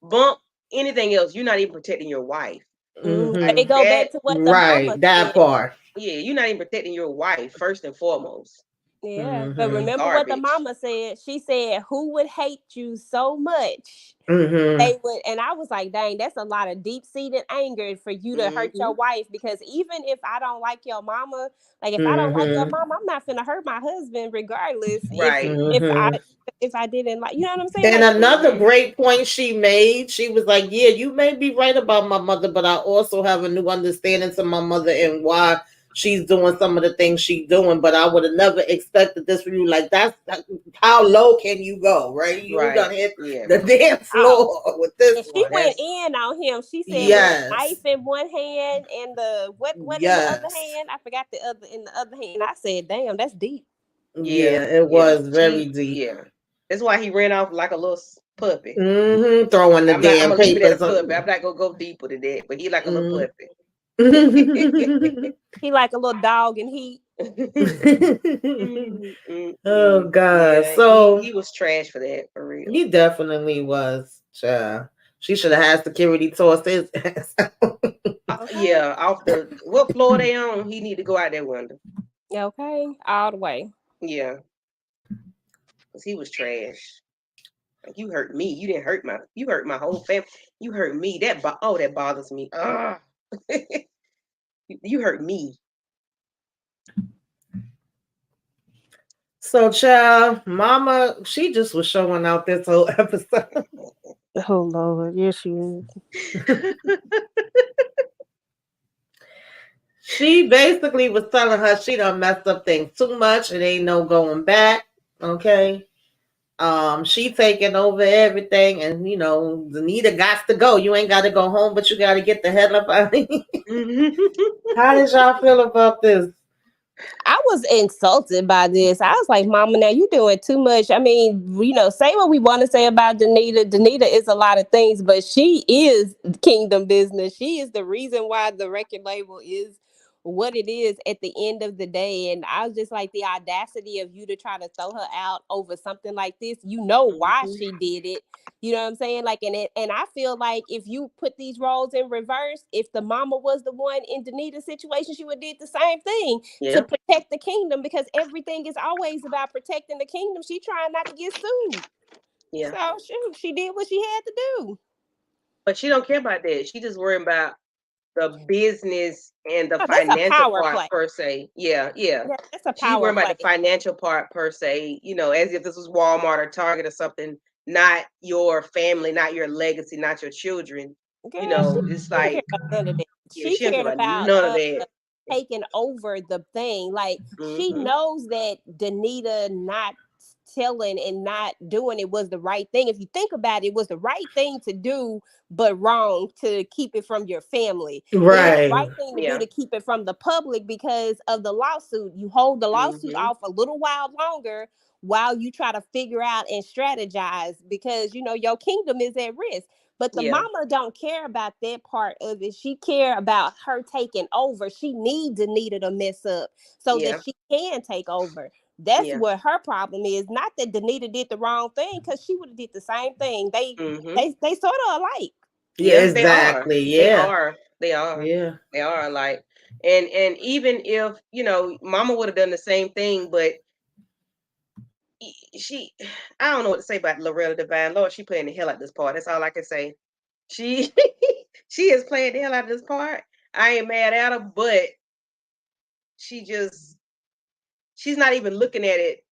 bump anything else. You're not even protecting your wife. But it Mm-hmm. go That back to what the mama Right, that said. part. Yeah, you're not even protecting your wife first and foremost. Yeah, but Mm-hmm. remember what the Garbage. mama said? She said, "Who would hate you so much Mm-hmm. they would," and I was like, dang, that's a lot of deep-seated anger for you to hurt Mm-hmm. your wife, because even if I don't like your mama, like if I don't like your Mm-hmm. mama, I'm not gonna hurt my husband regardless Right. if I Mm-hmm. if I didn't like, you know what I'm saying? And Like another Mm-hmm. great point she made, she was like, yeah, you may be right about my mother, but I also have a new understanding to my mother and why she's doing some of the things she's doing. But I would have never expected this from you. Like, how low can you go, right? You Right. done hit Yeah. the damn oh, floor with this and she one. went That's in on him. She said with the knife Yes. in one hand and the what in the other Yes. hand, I forgot the other in the other hand. I said, damn, that's deep. Yeah, yeah, it yeah. was very deep. Yeah. That's why he ran off like a little puppy. Mm-hmm. Throwing the I'm damn gonna leave it at a papers. puppy. I'm not gonna go deeper than that. But he like a little Mm. puppy. He like a little dog and he Oh God. Yeah, he So he was trash for that, for real. he definitely was. Child. She should have had security toss his ass out. okay. Yeah, off the what floor they on? He need to go out that window. Okay, all the way. Yeah, cause he was trash. Like you hurt me. You hurt my whole family. You hurt me. That bothers me. Ugh. You hurt me. So child, mama, she just was showing out this whole episode. Oh Lord, yes she is. She basically was telling her she done messed up things too much. It ain't no going back. Okay. She taking over everything, and Denita got to go. You ain't got to go home, but you got to get the hell up out of here. How did y'all feel about this? I was insulted by this. I was like, Mama, now you doing too much. I mean, say what we want to say about Denita. Denita is a lot of things, but she is kingdom business. She is the reason why the record label is what it is at the end of the day. And I was just like, the audacity of you to try to throw her out over something like this. You know why Mhm. she did it. You know what I'm saying? Like, and I feel like if you put these roles in reverse, if the mama was the one in Denita's situation, she would did the same thing to Yeah, protect the kingdom, because everything is always about protecting the kingdom. She trying not to get sued. yeah. So shoot, she did what she had to do. But she don't care about that. She just worrying about the business and the Oh, that's a financial power part play. per se. Yeah, yeah. Yeah, that's a She's power worrying about play. the financial part per se, as if this was Walmart or Target or something, not your family, not your legacy, not your children. Girl, she It's didn't care like, about none of that. yeah, She she don't care cared about about none of that. taking over the thing. Like she Hmm. knows that Denita not telling and not doing it was the right thing. If you think about it, it was the right thing to do, but wrong to keep it from your family. It was the Right. right thing to do Yeah. to keep it from the public because of the lawsuit. You hold the lawsuit Hmm. off a little while longer while you try to figure out and strategize, because your kingdom is at risk. But the Yeah. mama don't care about that part of it. She care about her taking over. She needs Denita to mess up so that Yeah. she can take over. That's Yeah. what her problem is. Not that Denita did the wrong thing, because she would have did the same thing. They Mm-hmm. they they sort of alike. Yeah, Yeah, they are. exactly. They Yeah. are. They are. Yeah. They are alike. And even if, Mama would have done the same thing, but she I don't know what to say about Loretta Devine. Lord, she playing the hell out this part. That's all I can say. She she is playing the hell out of this part. I ain't mad at her, but she just she's not even looking at it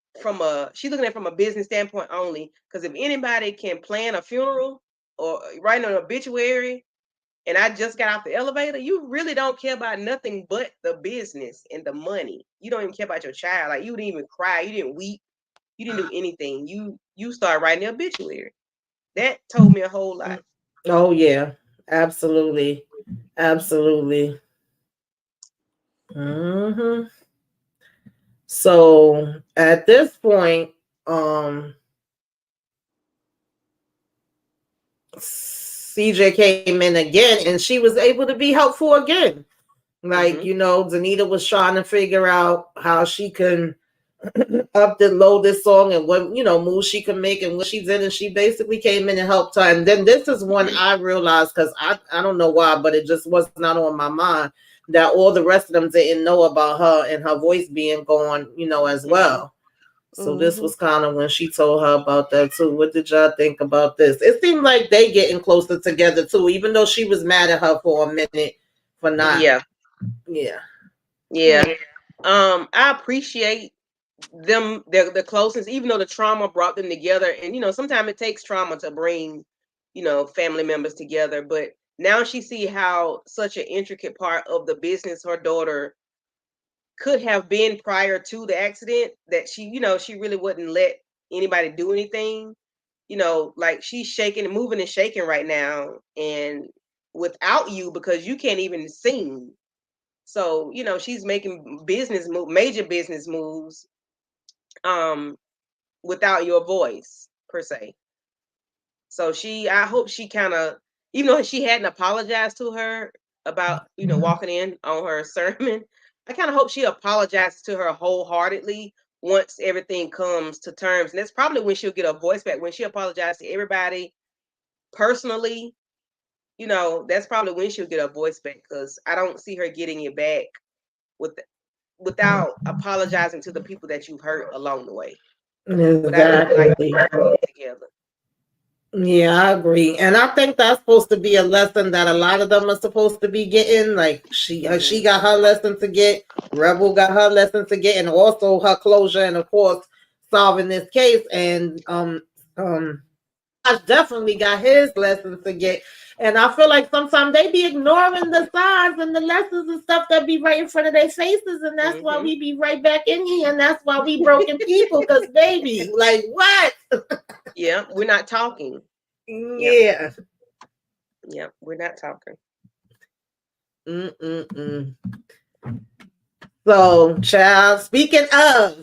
she's looking at it from a business standpoint only. Because if anybody can plan a funeral or write an obituary, and I just got off the elevator, you really don't care about nothing but the business and the money. You don't even care about your child. Like, you didn't even cry, you didn't weep, you didn't do anything. You start writing the obituary. That told me a whole lot. Oh yeah. Absolutely. Absolutely. Hmm. So at this point, um, CJ came in again and she was able to be helpful again. Like, Mm-hmm. Danita was trying to figure out how she can up and low this song and what, moves she can make and what she's in. And she basically came in and helped her. And then this is when I realized, because I don't know why, but it just was not on my mind, that all the rest of them didn't know about her and her voice being gone, as Mm-hmm. well. So this was kind of when she told her about that too. What did y'all think about this? It seemed like they getting closer together too, even though she was mad at her for a minute for not. Yeah. Yeah. Yeah. I appreciate them, their closeness, even though the trauma brought them together. And sometimes it takes trauma to bring, family members together. But now she see how such an intricate part of the business her daughter could have been prior to the accident, that she really wouldn't let anybody do anything. Like, she's shaking and moving and shaking right now, and without you, because you can't even sing. So, she's making major business moves, um, without your voice per se. So I hope she kind of, even though she hadn't apologized to her about, walking in on her sermon, I kind of hope she apologizes to her wholeheartedly once everything comes to terms. And that's probably when she'll get her voice back, when she apologizes to everybody personally. That's probably when she'll get her voice back, because I don't see her getting it back with without apologizing to the people that you've hurt along the way. But I do like Exactly. them together. Yeah, I agree. And I think that's supposed to be a lesson that a lot of them are supposed to be getting. Like, she Hmm. got her lesson to get, Rebel got her lesson to get, and also her closure, and of course solving this case. And Taj definitely got his lessons to get. And I feel like sometimes they be ignoring the signs and the lessons and stuff that be right in front of their faces, and that's why Hmm. we be right back in here, and that's why we broken people. Cause baby, like what? Yeah, we're not talking. Yeah, Yeah. yeah, we're not talking. Mm-mm-mm. So, child, speaking, I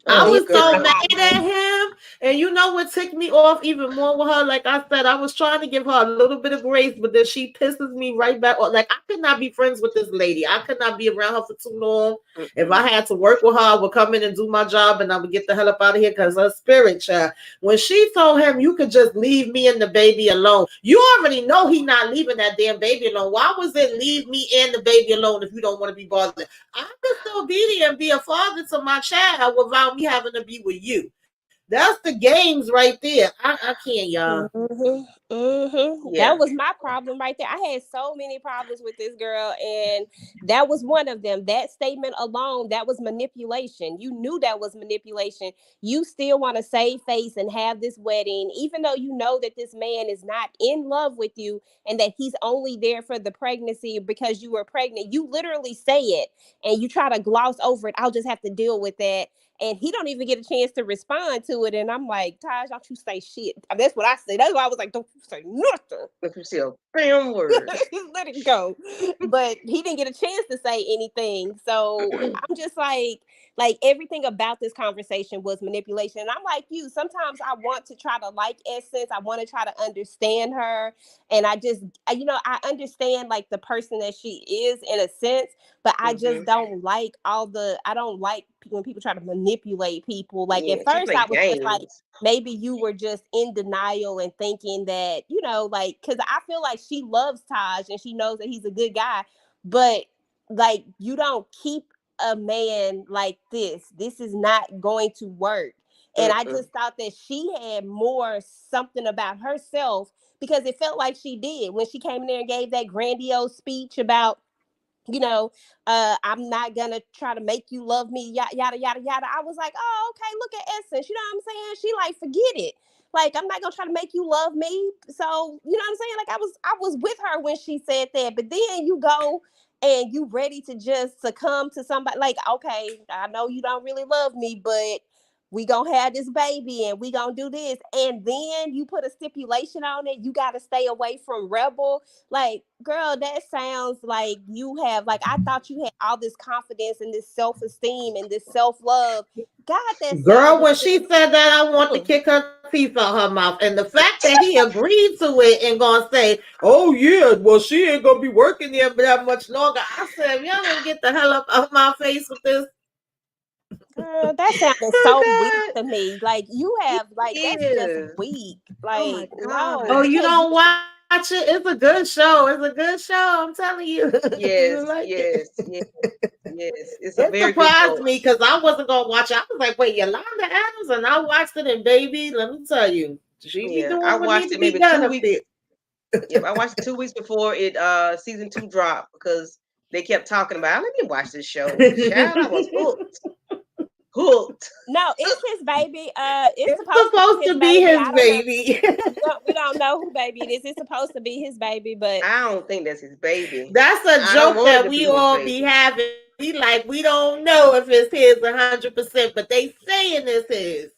Oh, This was so girl. mad at him. And you know what ticked me off even more with her? Like I said, I was trying to give her a little bit of grace, but then she pisses me right back off. Like, I could not be friends with this lady. I could not be around her for too long. If Mm-mm. I had to work with her, I would come in and do my job and I would get the hell up out of here, because her spirit, child. When she told him, you could just leave me and the baby alone, you already know he not leaving that damn baby alone. Why was it leave me and the baby alone if you don't want to be bothered? I could still be there and be a father to my child without me having to be with you. That's the games right there. I can't, y'all. Yeah. That was my problem right there. I had so many problems with this girl, and that was one of them. That statement alone, that was manipulation. You knew that was manipulation. You still want to save face and have this wedding, even though you know that this man is not in love with you and that he's only there for the pregnancy because you were pregnant. You literally say it, and you try to gloss over it. I'll just have to deal with that, and he don't even get a chance to respond to it. And I'm like, Taj, don't you say shit. That's what I say. That's why I was like, don't you say nothing. If you see a damn word. Let it go. But he didn't get a chance to say anything. So I'm just like everything about this conversation was manipulation. And I'm like you, sometimes I want to try to like Essence. I want to try to understand her. And I understand like the person that she is in a sense, but I just don't like I don't like when people try to manipulate people. Like Yeah, at she first play I was just like, games. maybe you were just in denial and thinking that, like, because I feel like she loves Taj and she knows that he's a good guy, but like, you don't keep a man like this. This is not going to work. And I just thought that she had more something about herself, because it felt like she did when she came in there and gave that grandiose speech about, I'm not gonna try to make you love me, yada yada yada yada. I was like, oh, okay, look at Essence. You know what I'm saying? She like, forget it. Like, I'm not gonna try to make you love me. So, you know what I'm saying? Like, I was with her when she said that, but then you go and you ready to just succumb to somebody. Like, okay, I know you don't really love me, but we gonna have this baby and we gonna do this, and then you put a stipulation on it. You got to stay away from Rebel. Like, girl, that sounds like you have, like, I thought you had all this confidence and this self-esteem and this self-love. God, that Girl, sounded when she just said that, I want to kick her teeth out her mouth. And the fact that he agreed to it and gonna say, oh yeah, well, she ain't gonna be working there for that much longer. I said, y'all gonna get the hell up out my face with this. girl, that sounded so weak Oh to me. Like, you God, have, like, it that's just is. weak. Oh my Like, no, Oh, God. you because don't watch it? It's a good show. It's a good show. I'm telling you. You Yes, like it. yes, yes, yes. It's a It very good surprised show. me because I wasn't gonna watch it. I was like, wait, Yolanda Adams, and I watched it, and baby, let me tell you, she be Yeah, I doing what need watched to it be maybe done two up there. weeks. Yep, I watched it 2 weeks before it season 2 dropped because they kept talking about it. Let me watch this show. Child, I was hooked. Hooked. no, it's his baby. It's It's supposed to be supposed his to be baby. his I don't know. baby. We don't know who baby it is. It's supposed to be his baby, but I don't think that's his baby. That's a I don't joke want it that to we be his all be baby. having. We like, we don't know if it's his 100%, but they saying it's his.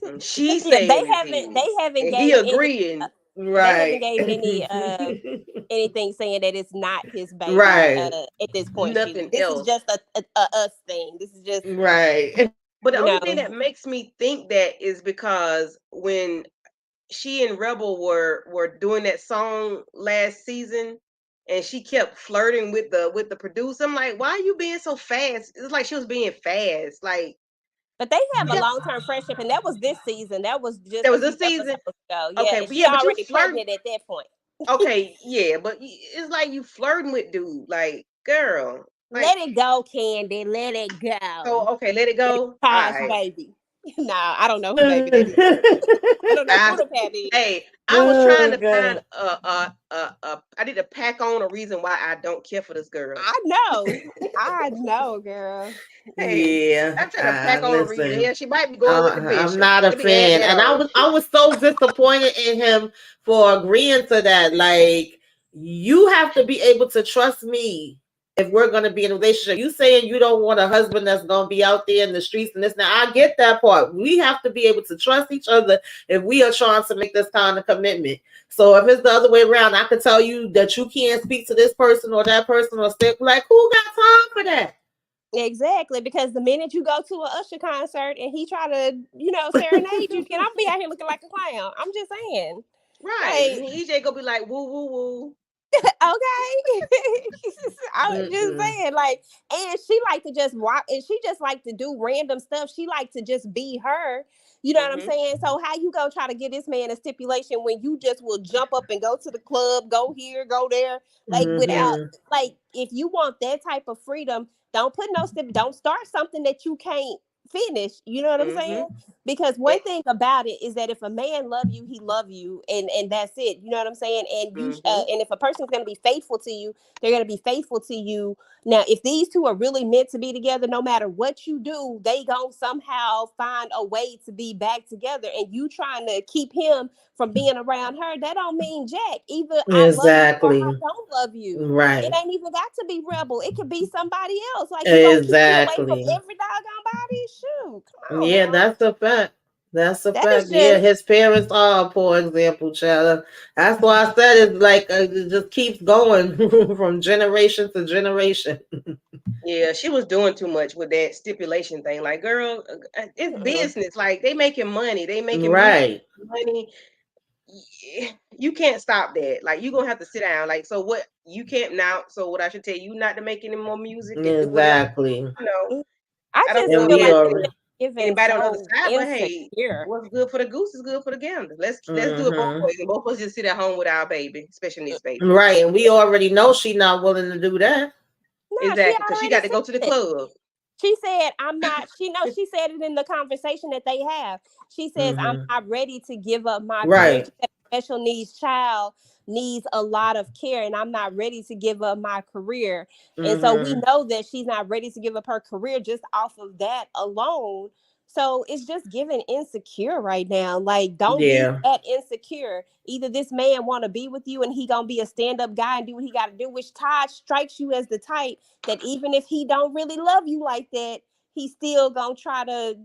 And she yeah, saying it's his. they haven't And he gave any agreeing. they haven't Right. gave any anything saying that it's not his baby Right. at this point, Sheila. Nothing This is else. just a us thing. This is just, Right. But the you only thing know, that makes me think that is because when she and Rebel were doing that song last season, and she kept flirting with the producer. I'm like, why are you being so fast? It's like she was being fast. Like, but they have a yeah, long-term friendship, and that was this season. That was just that a was few this season. episodes ago. Yeah, Okay, and but she yeah, but you already flirting. pregnant at that point. Okay, yeah, but it's like you flirting with dude. Like, girl, like, Let it go, Candy. Let it so go. okay, let it It's go. All Taj's right. baby. Nah, I don't know who baby that is. I don't know I who the baby is. Hey, I was trying Oh to find god. I need to pack on a reason why I don't care for this girl. I know, girl. Hey, Yeah. I'm trying to pack on a reason. Listen. Yeah, she might be going with the I'm bishop. not a Let me add fan, that and on. I was so disappointed in him for agreeing to that. Like, you have to be able to trust me if we're going to be in a relationship. You saying you don't want a husband that's going to be out there in the streets and this. Now, I get that part. We have to be able to trust each other if we are trying to make this kind of commitment. So if it's the other way around, I could tell you that you can't speak to this person or that person or stick. Like, who got time for that? Exactly, because the minute you go to a Usher concert and he try to, serenade you, can I be out here looking like a clown? I'm just saying, Right. And like, EJ gonna be like, woo, woo, woo. okay. I'm just Mm-mm. saying, like, and she like to just walk, and she just like to do random stuff. She like to just be her. You know what I'm Mm-hmm. saying? So how you gonna try to get this man a stipulation when you just will jump up and go to the club, go here, go there, like, Yeah. without, Mm-hmm. like, if you want that type of freedom, don't put no don't start something that you can't finish. You know what I'm saying? Mm-hmm. Because one And, thing about it is that if a man love you, he love you, and that's it. You know what I'm saying? And mm-hmm. and if a person's going to be faithful to you, they're going to be faithful to you. Now, if these two are really meant to be together, no matter what you do, they gonna somehow find a way to be back together. And you trying to keep him from being around her, that don't mean jack. Either I love you or I Exactly. don't love you. It Right. ain't even got to be Rebel. It could be somebody else. Like, you gonna keep me away from Exactly. every doggone body? Shoot, come on Yeah, now. that's a fact. That's a That is fact. Yeah, just his parents are a poor example, child. That's why I said it's like it just keeps going from generation to generation. Yeah, she was doing too much with that stipulation thing. Like, girl, it's mm, business. Like, they making money. They making music Right. money. You can't stop that. Like, you're gonna have to sit down. Like, so what you can't now, so what I should tell you not to make any more music and do whatever, Exactly. you know. mm. I I don't just And want feel we like are. it's just given anybody on the other so side, but hey, insecure. what's good for the goose is good for the gander. Let's do it both Hmm. ways. And both of us just sit at home with our baby, special needs baby. Right, and we already know she not willing to do that. Nah, she Exactly, because she already got to said go to the it. club. She said, I'm not, she knows, she said it in the conversation that they have. She says, I'm Hmm. not ready to give up my career. Right. She said, a special needs child needs a lot of care, and I'm not ready to give up my career. And so we Hmm. know that she's not ready to give up her career just off of that alone. So it's just giving insecure right now. Like, don't be Yeah. that insecure. Either this man want to be with you and he gonna be a stand-up guy and do what he got to do, which Todd strikes you as the type that even if he don't really love you like that, he still gonna try to,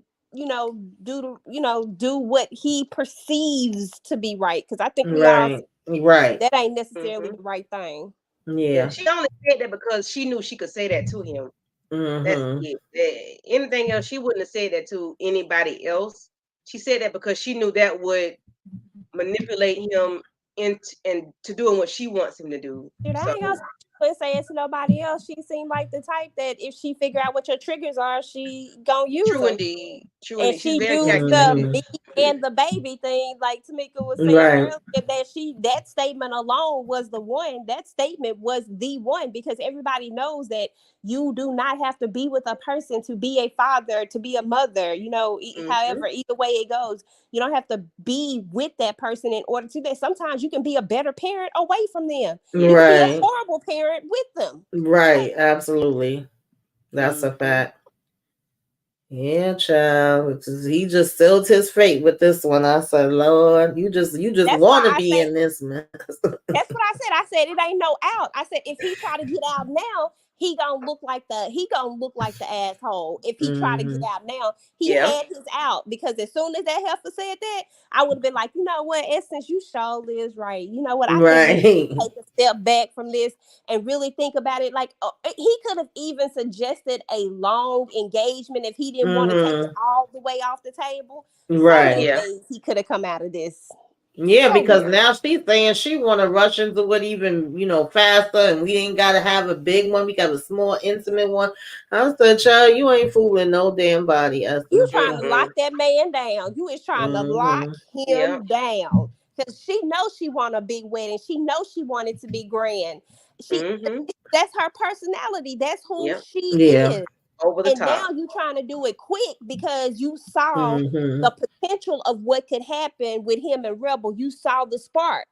do what he perceives to be right. Because I think we all Right. Right. that ain't necessarily Hmm. the right thing. Yeah, Yeah. she only said that because she knew she could say that to him. That's Hmm. it. Anything else, she wouldn't have said that to anybody else. She said that because she knew that would manipulate him into to doing what she wants him to do. Dude, I So ain't gonna say it to nobody else. She seemed like the type that if she figure out what your triggers are, she gonna use true them. indeed, true And indeed. She's she very used the calculated. Hmm. me and the baby thing, like Tamika was saying Right. earlier, that statement alone was the one. That statement was the one because everybody knows that you do not have to be with a person to be a father, to be a mother. Hmm. However, either way it goes, you don't have to be with that person in order to that. Sometimes you can be a better parent away from them. Yeah. You can be a Right. horrible parent with them. Right. Absolutely. That's a Hmm. fact. Yeah, child. He just sealed his fate with this one. I said, Lord, you just That's why want to I be say in this mess. that's what I said. I said it ain't no out. I said if he try to get out now, he gonna look like the asshole. If he try to get Hmm. out now, he Yeah. had his out because as soon as that heifer said that, I would have been like, you know what, Essence, you sure is right. You know what? I think we need Right. to take a step back from this and really think about it. Like he could have even suggested a long engagement if he didn't want to take it Hmm. all the way off the table. So many Right. Yeah. ways he could have come out of this. Yeah, So because many. Yeah. now she's saying she want to rush into it even, faster, and we ain't got to have a big one. We got a small, intimate one. I said, child, you ain't fooling no damn body, You Essence. trying to Hmm. lock that man down. You is trying to lock Hmm. Yeah. him down. Because she knows she want a big wedding. She knows she wanted to be grand. She Hmm. that's her personality. That's who Yeah. she Yeah. is. Over the And now top. you trying to do it quick because you saw Hmm. the potential of what could happen with him and Rebel. You saw the spark.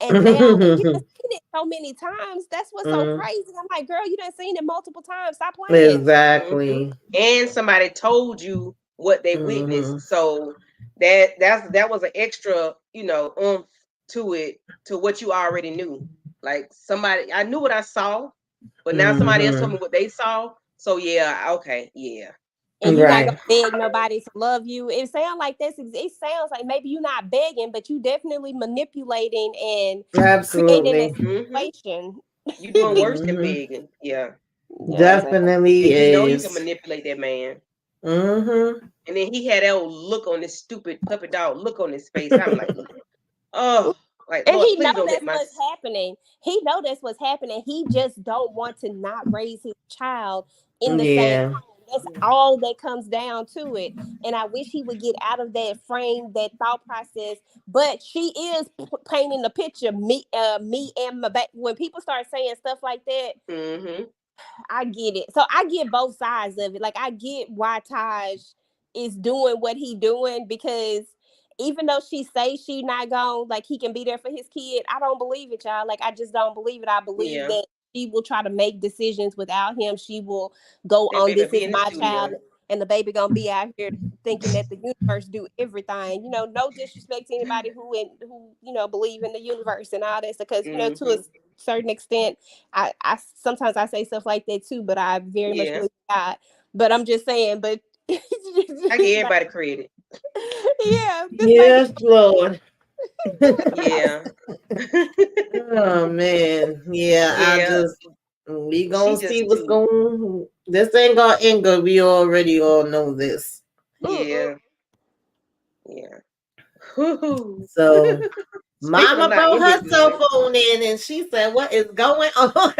And now, and you have seen it so many times. That's what's so Hmm. crazy. I'm like, girl, you done seen it multiple times. Stop playing. Hmm. Exactly. And somebody told you what they Hmm. witnessed, so that was an extra, oomph to it, to what you already knew. Like, somebody, I knew what I saw, but now somebody else told Hmm. me what they saw. So yeah, okay, yeah. And you're not Right. gonna beg nobody to love you. It sounds like this. It sounds like maybe you're not begging, but you definitely manipulating and creating a Absolutely. Hmm. situation. You doing You worse than Hmm. begging, yeah. know what I'm saying? Definitely And you know you can is. manipulate that man. Hmm. And then he had that old look on this stupid puppy dog look on his face. I'm like, oh, like, And Lord, he know please don't let that's my. what's happening. He know that's what's happening. He just don't want to not raise his child in the same Yeah. home. That's all that comes down to it. And I wish he would get out of that frame, that thought process. But she is painting the picture. Me and my back. When people start saying stuff like that, Mm-hmm. I get it. So I get both sides of it. Like I get why Taj is doing what he doing because even though she say she not gonna like he can be there for his kid, I don't believe it, y'all. Like I just don't believe it. I believe Yeah. that she will try to make decisions without him. She will go That on baby this be is in the my child studio. and the baby gonna be out here thinking that the universe do everything. No disrespect to anybody who believe in the universe and all that because to a Mm-hmm. certain extent I sometimes I say stuff like that too, but I very much Yeah. believe in God. But I'm just saying, but I give like, everybody credit. Yeah, this lady. Yes, Lord. Yeah. Oh man, yeah. Yeah. We She gonna see just what's too. going. This ain't gonna end good. We already all know this. Mm-mm. Yeah. Yeah. Whew. So, Speaking of Mama not brought ending her cell good. phone in, and she said, "What is going on?"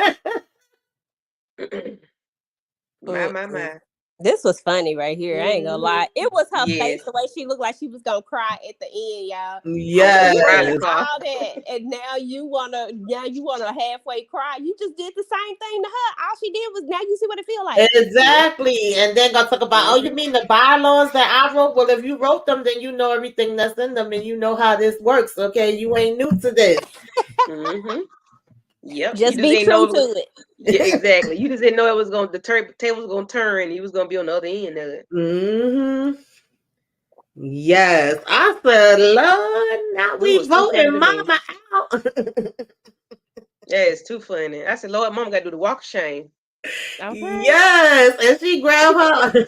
Mm-mm. My. This was funny right here. I ain't gonna Hmm. lie. It was her Yes. face, the way she looked like she was gonna cry at the end, y'all. I Yeah, said, she you cried in did the Yes, car. all that, and now you wanna halfway cry. You just did the same thing to her. All she did was now you see what it feel like. Yeah. exactly. And then gonna talk about, oh, you Hmm. mean the bylaws that I wrote? Well, if you wrote them, then you know everything that's in them, and you know how this works. Okay, you ain't new to this. Hmm. Yep. You Just just be didn't know true it to was. it. Yeah, exactly. You just didn't know it was going. The table was going to turn. And he was going to be on the other end of it. Hmm. Yes, I said, Lord, now It we was too funny voting to me. Mama out. Yeah, it's too funny. I said, Lord, Mom got to do the walk of shame. Okay. Yes, and she grabbed her.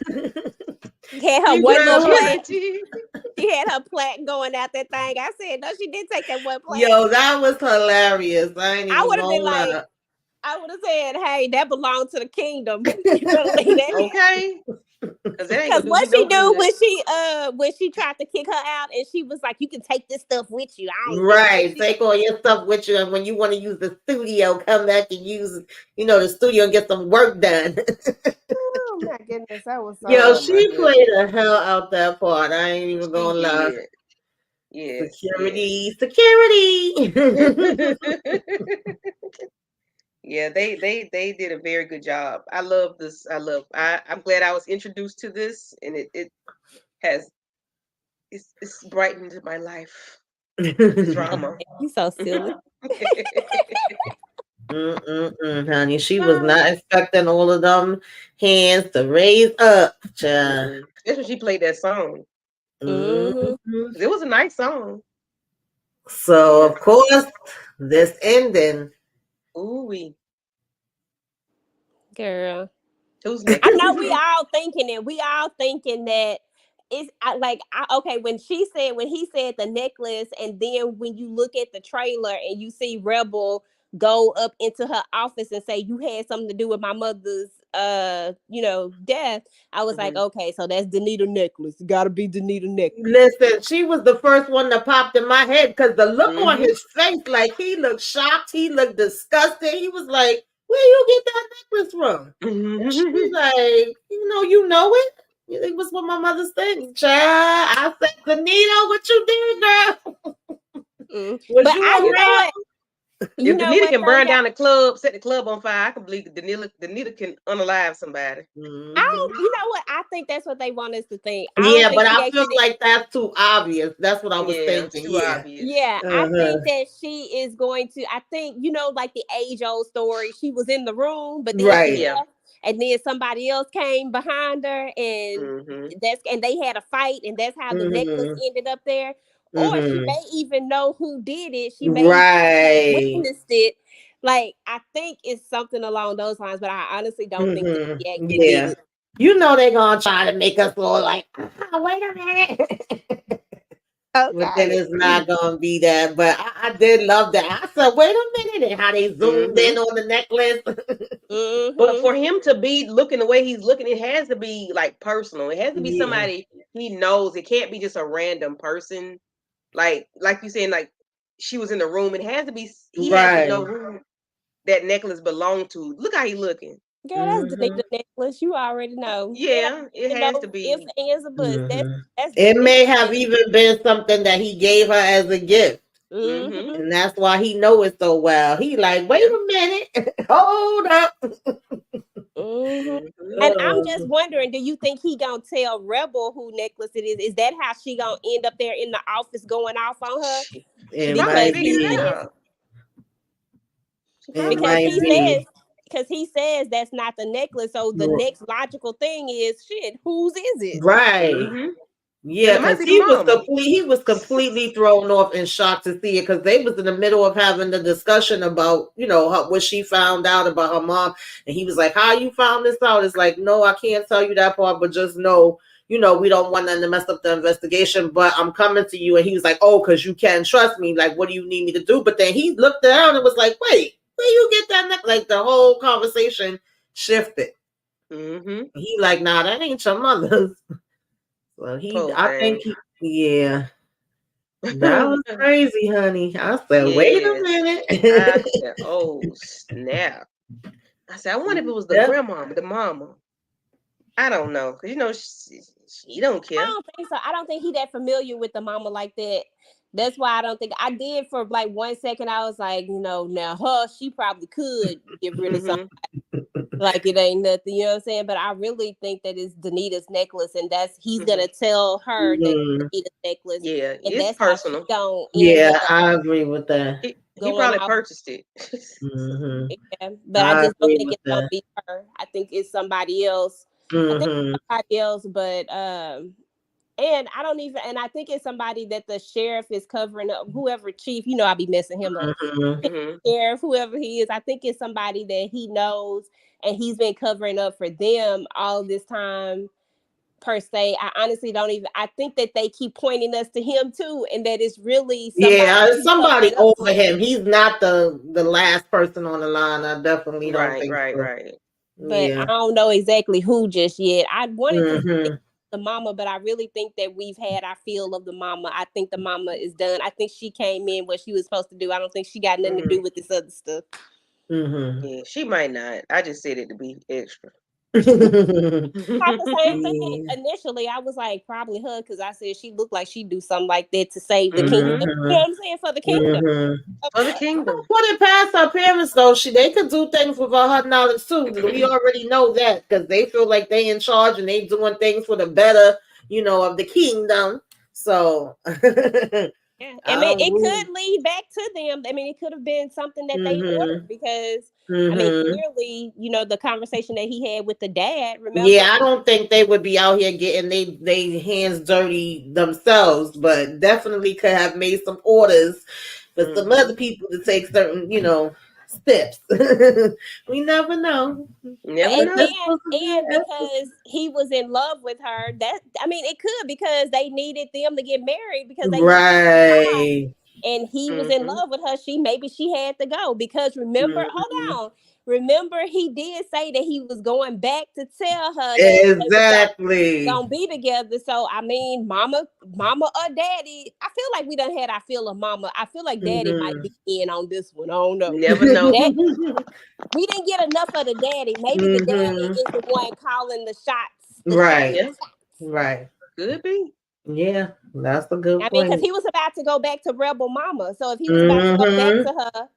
She had her She one little grabbed Give her. plaque. it to you. She had her plaque going out that thing. I said, no, she did take that one plaque. Yo, that was hilarious. I ain't I even would have been gonna like, lie. I would have said, hey, that belonged to the kingdom. You better leave that here. Okay. Because that ain't Cause going to do what you she no do good. when she tried to kick her out and she was like, you can take this stuff with you. I ain't giving this Right. shit. Take all your stuff with you, and when you want to use the studio, come back and use, the studio and get some work done. Oh my goodness, that was so. Yo, Oh, my she played goodness. the hell out that part. I ain't even She gonna lie. did. Yes, yes. Security, security. Yeah, they did a very good job. I love this. I'm glad I was introduced to this, and it has it's brightened my life. The drama. You so silly. Honey, she was not expecting all of them hands to raise up. Child. That's when she played that song. Mm-hmm. 'Cause it was a nice song. So Yeah. of course, this ending. Ooh wee. Girl. Who's I next? know we all thinking it. We all thinking that it's okay. When he said the necklace, and then when you look at the trailer and you see Rebel go up into her office and say you had something to do with my mother's death, I was like, okay, so that's Denita necklace. Gotta be Denita necklace. Listen, she was the first one that popped in my head because the look on Mm-hmm. his face, like he looked shocked, he looked disgusted. He was like, "Where you get that necklace from?" And she's like, "You know it. It was one of my mother's things, child." I said, "Denita, what you did, girl? Was But you you know around?" what? You If know Denita what can though, burn yeah. down the club, set the club on fire, I can believe that Denita can unalive somebody. Mhm. You know what? I think that's what they want us to think. I don't Yeah, think but she I feel actually. like that's too obvious. That's what I was Yeah, it's thinking. too Yeah. obvious. Yeah, I Uh-huh. think that she is going to. I think, like the age old story. She was in the room, but then she Right. Yeah. left, and then somebody else came behind her, and Mm-hmm. they had a fight, and that's how the necklace Mhm. ended up there. Or she Mhm. may even know who did it. She may even have Right. witnessed it. Like, I think it's something along those lines, but I honestly don't think that Hmm. she actually did Yeah. it. They're gonna try to make us all like, wait a minute. But then Okay. it's not gonna be that. But I did love that. I said, wait a minute, and how they zoomed Mm-hmm. in on the necklace. But Mm-hmm. for him to be looking the way he's looking, it has to be like personal. It has to be Yeah. somebody he knows. It can't be just a random person. Like you saying, like she was in the room. It has to be. He has to Right. know who that necklace belonged to. Look how he looking. Girl, that's Hmm. Denita necklace. You already know. It Yeah, it ain't has to no ifs, be. ands, or buts. Hmm. That's It Denita may have necklace. even been something that he gave her as a gift. Mm-hmm. Mm-hmm. And that's why he know it so well. He like, wait Yeah. a minute, hold up. Mm-hmm. Mm-hmm. And I'm just Oh, wondering, do you think he gonna tell Rebel who necklace it is? Is that how she gonna end up there in the office going off on her? She it probably Because might figured he it be. says out. She It probably because figured might he it out. says be. because he says that's not the necklace. So the next logical thing is shit, whose is it? Right. Mm-hmm. And Yeah, it might because be the mama. he was completely thrown off and shocked to see it because they was in the middle of having the discussion about what she found out about her mom, and he was like, "How you found this out?" It's like, no, I can't tell you that part, but just know we don't want them to mess up the investigation, but I'm coming to you. And he was like, oh, because you can trust me. Like, what do you need me to do? But then he looked down and was like, wait, where you get that neck? Like, the whole conversation shifted. He like, nah, that ain't your mother's. Well, I think yeah. That was crazy, honey. I said, wait a minute. I said, oh, snap. I said, I wonder if it was the grandmama, the mama. I don't know. Because, she don't care. I don't think so. I don't think he that familiar with the mama like that. That's why I don't think I did for like 1 second. I was like, now she probably could get rid of something. Like it ain't nothing, you know what I'm saying? But I really think that it's Denita's necklace, and he's gonna tell her that it's Denita's necklace. Yeah, and it's that's personal. Yeah, I agree with that. He probably purchased it. Yeah, but I just don't think it's gonna be her. I think it's somebody else. I think it's somebody else, but and I think it's somebody that the sheriff is covering up, whoever chief, I'll be messing him up. Sheriff, whoever he is, I think it's somebody that he knows and he's been covering up for them all this time, per se. I honestly I think that they keep pointing us to him too, and that it's really somebody over him. He's not the last person on the line. I definitely don't think so. Right. But I don't know exactly who just yet. I wanted to say the mama, but I really think that we've had our feel of the mama. I think the mama is done. I think she came in what she was supposed to do. I don't think she got nothing to do with this other stuff. Yeah, she might not. I just said it to be extra. I thought the same thing. Initially, I was like, probably her, because I said she looked like she'd do something like that to save the kingdom. You know what I'm saying? For the kingdom. For the kingdom. Put it past her parents, though. They could do things without her knowledge, too. We already know that, because they feel like they in charge and they doing things for the better, of the kingdom. So... Yeah. I mean, it could lead back to them. I mean, it could have been something that they ordered because, I mean, clearly, the conversation that he had with the dad, remember? Yeah, I don't think they would be out here getting they hands dirty themselves, but definitely could have made some orders for some other people to take certain, steps. We never know. And because he was in love with her, it could, because they needed them to get married because they and he was in love with her. Maybe she had to go because remember, remember he did say that he was going back to tell her that exactly gonna be together. So I mean, mama or daddy, I feel like we done had our feel of mama. I feel like daddy might be in on this one. I don't know. Never know. We didn't get enough of the daddy. Maybe the daddy is the one calling the shots. Right. Could be. Yeah, that's a good point. I mean, because he was about to go back to Rebel Mama. So if he was about to go back to her,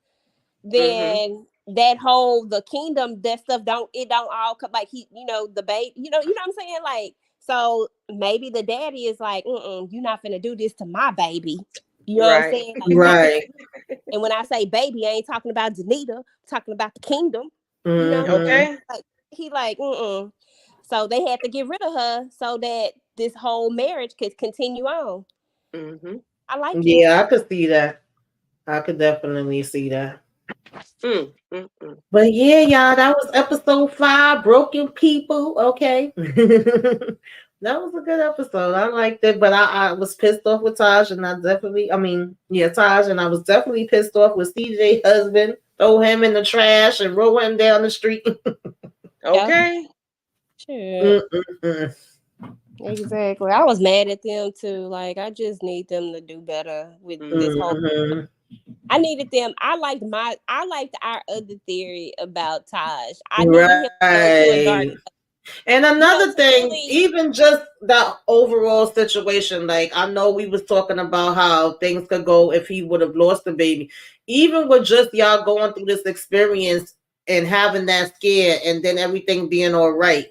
then that whole the kingdom, that stuff don't all come like the baby, you know what I'm saying? Like, so maybe the daddy is like, you're not finna do this to my baby. You know what I'm saying? Like, right. And when I say baby, I ain't talking about Denita, I'm talking about the kingdom. Okay. Like, he like, So they had to get rid of her so that this whole marriage could continue on. I like it. Yeah, I could see that. I could definitely see that. But yeah, y'all, that was episode 5, Broken People. Okay. That was a good episode. I liked it, but I was pissed off with Taj, and Taj, and I was definitely pissed off with CJ's husband. Throw him in the trash and roll him down the street. Okay. Sure. Exactly. I was mad at them too. Like, I just need them to do better with this whole. I needed them. I liked our other theory about Taj. I needed him to go to a dark. And another thing, even just the overall situation, like I know we was talking about how things could go if he would have lost the baby. Even with just y'all going through this experience and having that scare and then everything being all right,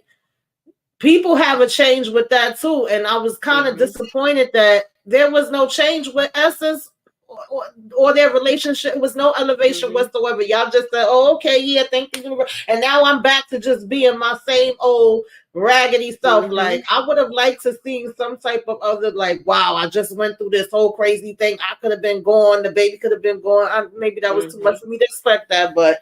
people have a change with that too. And I was kind of disappointed that there was no change with Essence or their relationship. It was no elevation whatsoever. Y'all just said, oh, okay, yeah, thank you. And now I'm back to just being my same old raggedy self. Like, I would have liked to see some type of other, like, wow, I just went through this whole crazy thing. I could have been gone. The baby could have been gone. Maybe that was too much for me to expect that, but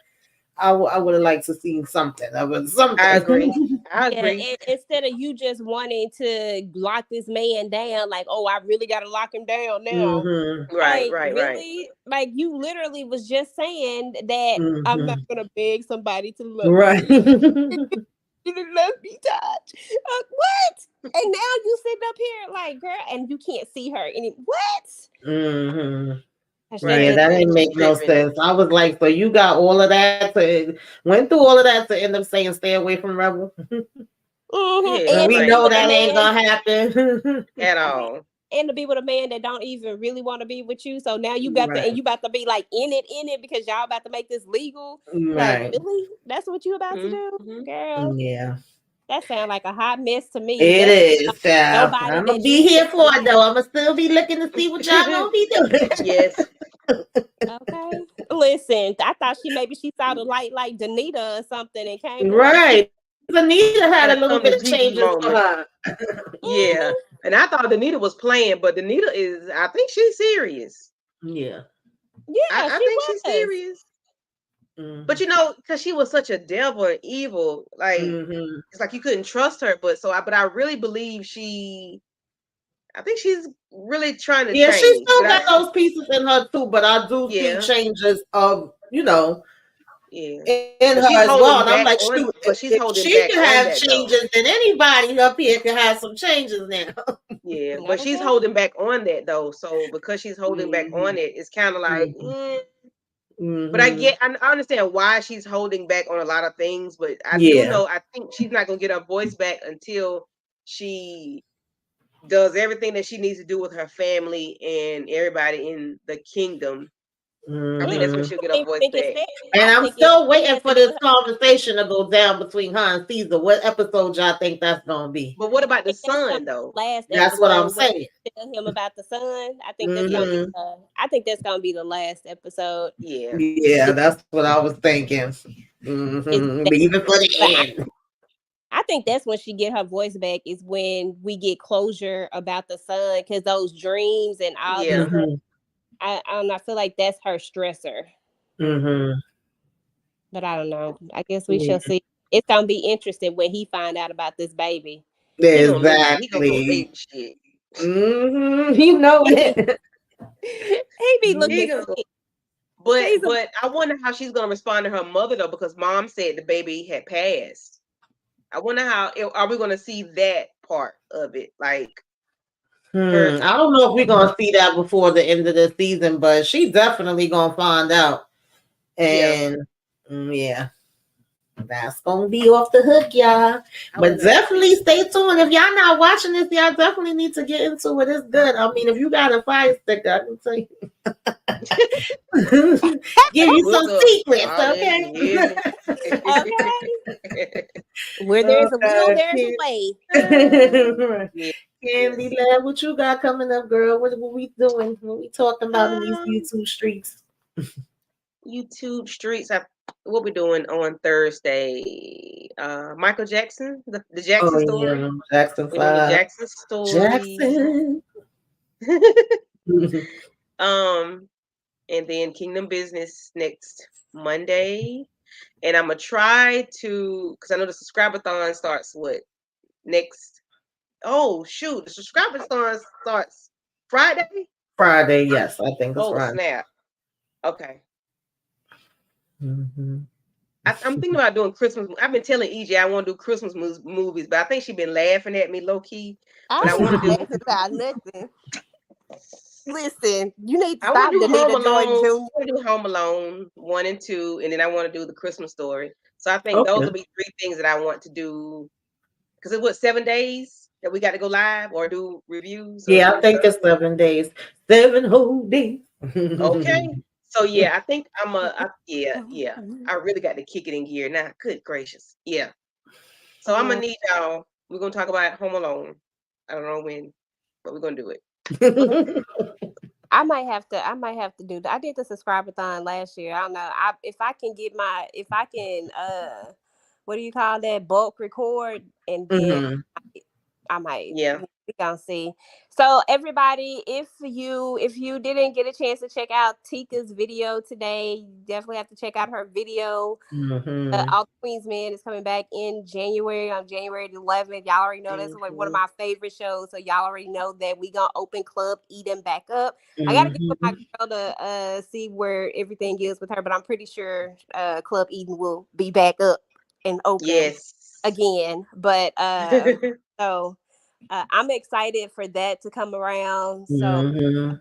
I would have liked to see something. I was something. I agree. I Yeah, agree. and instead of you just wanting to lock this man down, like, oh, I really got to lock him down now. Mm-hmm. Right, Like, right, right. really? Like, you literally was just saying that I'm not Mm-hmm. gonna beg somebody to love Right. me. You didn't let me touch. What? And now you sitting up here like, girl, and you can't see her. And what? Mm-hmm. She Yeah, Right. just that didn't She's make no tripping. sense. I was like, so you got all of that went through all of that to end up saying stay away from Rebel. Yeah, And and to we be like know with a that ain't man, gonna happen. at all. and to be with a man that don't even really want to be with you. So now you got to, and Right. you about to be like in it because y'all about to make this legal. Like, Right. really? That's what you about to do, Mm-hmm. girl? Yeah. That sounds like a hot mess to me. It That's is, child. nobody I'm gonna that you be here can for it though. like. I'm gonna still be looking to see what y'all gonna be doing. Yes. Okay, listen. I thought she saw the light like Denita or something and came around. Right. Anita had Had a a little come to bit of Jesus changes for moment. her. Yeah. Mhm. And I thought Denita was playing, but Denita is, I think she's serious. Yeah. Yeah, I she think she's was. serious. But Mm-hmm. you know, because she was such a devil and evil, like Mm-hmm. it's like you couldn't trust her. But I really believe I think she's really trying to Yeah, she change. still But got those pieces in her too, but I do see yeah, changes of, yeah. in But her she's as well. holding And I'm back like, on. shoot, But she's if holding she back can on have that though. changes, then anybody up here can have some changes now. Yeah, but she's Okay. holding back on that though. So because she's holding back on Mm-hmm. it, it's kind of like, but Mm-hmm. I understand why she's holding back on a lot of things. But I do Yeah. know, I think she's not gonna get her voice back until she does everything that she needs to do with her family and everybody in the kingdom. I think Mm, that's when Mm-hmm. she'll I get don't her even voice think it's back. that. And I I'm think still it waiting has to for do this with conversation to go down between her and Caesar. What episode y'all think that's gonna be? But what about the think that's gonna son be though? the last That's what I'm episode when saying. they tell him about the son. I think that's gonna be. Mm-hmm. I think that's gonna be the last episode. Yeah. Yeah, Is, that's what I was thinking. is Mm-hmm. that, Leave it for the but end. I think that's when she get her voice back. Is when we get closure about the son because those dreams and all this Yeah. stuff. Mm-hmm. I don't know. I feel like that's her stressor. Mm-hmm. Mm-hmm. But I don't know. I guess we Yeah. shall see. It's gonna be interesting when he find out about this baby. He gonna go Exactly. ape shit. Mm-hmm. You know He be it. he be He looking gonna go. sick. But Caesar, but I wonder how she's gonna respond to her mother though, because mom said the baby had passed. I wonder how are we gonna see that part of it, like her. I don't know if we're gonna see that before the end of the season, but she definitely gonna find out. Yeah, And yeah, that's gonna be off the hook, y'all. I But wonder how she. definitely stay tuned. If y'all not watching this, y'all definitely need to get into it. It's good. I mean, if you got a fire stick, I can tell you. Give you some Look up. secrets, okay? Hallelujah. okay. Where there's a will, Okay. there's a way. Yes, Candy yes. Lab, what you got coming up, girl? What we doing? What we talking about in these Um, YouTube streets? YouTube streets. What we doing on Thursday? Michael Jackson, the Oh Jackson story. yeah, Jackson We're doing the 5. Jackson story. Jackson. um, and then Kingdom Business next Monday. And I'm gonna try to, because I know the subscriber-thon starts what next. Oh shoot, the subscriber-thon starts Friday. Friday, yes, I think it's Oh Friday. snap. Okay. Mm-hmm. I'm thinking about doing Christmas. I've been telling EJ I want to do Christmas movies, but I think she's been laughing at me low key. But I I ain't want to do. laughing about nothing. Listen, you need to I want stop to do Home Denita Joy Alone. Jr. I want to do Home Alone 1 and 2, and then I want to do the Christmas story. So I think those Okay. will be 3 things that I want to do. Because it was 7 days that we got to go live or do reviews or Yeah, I do think stuff. it's 7 days. 7 whole days. Okay. So yeah, I think yeah. I really got to kick it in gear now. Good gracious. Yeah. So I'm gonna need y'all. We're gonna talk about Home Alone. I don't know when, but we're gonna do it. I might have to. I might have to do that. I did the subscriber-thon last year. I don't know. If I can get my, if I can, what do you call that? Bulk record, and then Mhm. I might Yeah. We gonna see. So everybody, if you didn't get a chance to check out Tika's video today, you definitely have to check out her video. Mm-hmm. All the Queens Men is coming back in January, on January the 11th. Y'all already know that's like one of Mhm. my favorite shows. So y'all already know that we gonna open Club Eden back up. I gotta get with my Mm-hmm. girl to see where everything is with her, but I'm pretty sure Club Eden will be back up and open Yes. again. But so I'm excited for that to come around. So Mm-hmm.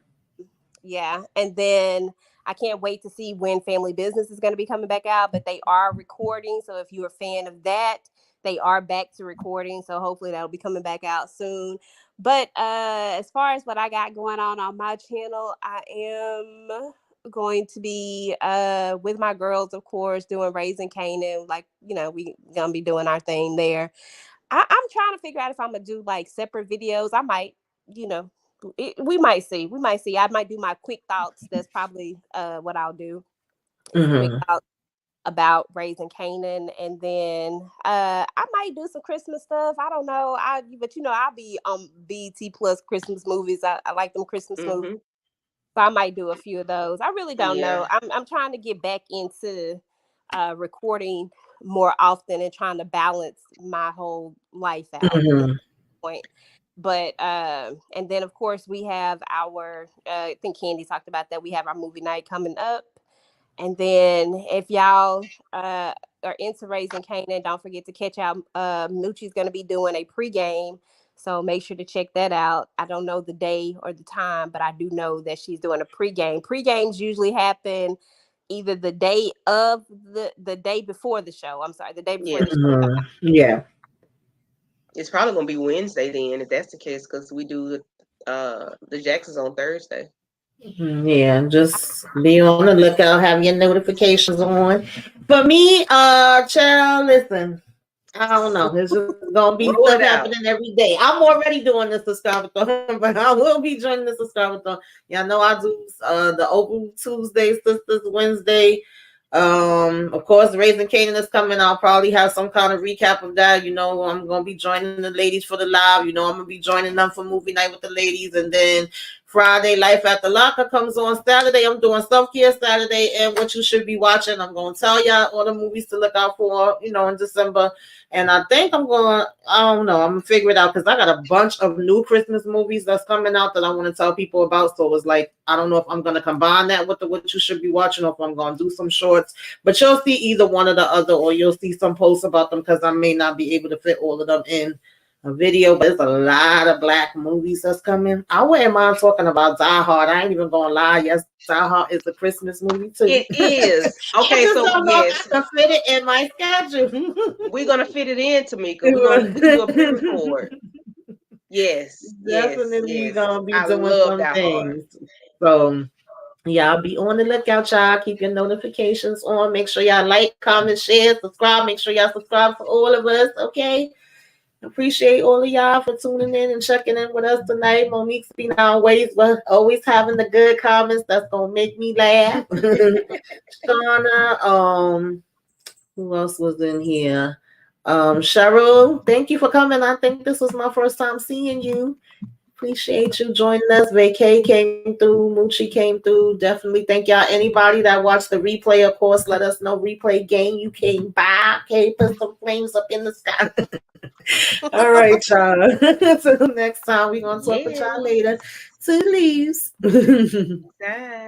yeah, and then I can't wait to see when Family Business is going to be coming back out. But they are recording, so if you're a fan of that, they are back to recording. So hopefully that'll be coming back out soon. But as far as what I got going on my channel, I am going to be with my girls, of course, doing Raising Canaan. Like, we gonna be doing our thing there. I'm trying to figure out if I'm gonna do like separate videos. I might, you know, we might see. We might see. I might do my quick thoughts. That's probably what I'll do. Is quick Mm-hmm. thoughts about Raising Canaan, and then I might do some Christmas stuff. I don't know. But I'll be on BT Plus Christmas movies. I like them Christmas movies, Mhm. so I might do a few of those. I really don't know. Yeah. I'm trying to get back into recording more often and trying to balance my whole life out at this Mm-hmm. point. But and then of course we have our I think Candy talked about that. We have our movie night coming up. And then if y'all are into Raising Canaan, don't forget to catch out. Nucci's going to be doing a pregame, so make sure to check that out. I don't know the day or the time, but I do know that she's doing a pregame. Pregames usually happen either the day of the day before the show. I'm sorry, the day before Yeah. the show. Mm-hmm. Yeah. It's probably gonna be Wednesday then, if that's the case, because we do the Jacksons on Thursday. Yeah, just be on the lookout, have your notifications on. For me, child, listen, I don't know. It's just gonna be stuff Roll it happening out. every day. I'm already doing the subscribe-a-thon, but I will be joining the subscribe-a-thon. Y'all know I do the Open Tuesday, Sisters Wednesday. Of course, Raising Canaan is coming. I'll probably have some kind of recap of that. I'm gonna be joining the ladies for the live. I'm gonna be joining them for movie night with the ladies, and then Friday, Life at the Locker comes on. Saturday, I'm doing Self Care Saturday and what you should be watching. I'm gonna tell y'all all the movies to look out for, in December. And I think I don't know, I'm gonna figure it out because I got a bunch of new Christmas movies that's coming out that I want to tell people about. So it's like, I don't know if I'm gonna combine that with the what you should be watching, or if I'm gonna do some shorts. But you'll see either one or the other, or you'll see some posts about them because I may not be able to fit all of them in a video. But it's a lot of black movies that's coming. I wouldn't mind talking about Die Hard. I ain't even gonna lie. Yes, Die Hard is a Christmas movie too. It is. I Okay, just so don't know if yes, I can fit it in my schedule. we're gonna fit it in, Tamika. We can do a pre-record. Yes, yes, Definitely yes. gonna be I doing love some that hard. things. So y'all be on the lookout, y'all. Keep your notifications on. Make sure y'all like, comment, share, subscribe. Make sure y'all subscribe for all of us. Okay. Appreciate all of y'all for tuning in and checking in with us tonight. Monique's been always having the good comments. That's gonna make me laugh. Shauna, who else was in here? Cheryl, thank you for coming. I think this was my first time seeing you. Appreciate you joining us. Vacay came through. Moochie came through. Definitely thank y'all. Anybody that watched the replay, of course, let us know. Replay game, you came by. Okay, put some flames up in the sky. All right, y'all. Until next time, we're going to talk with y'all Yes. later. Two leaves. Bye.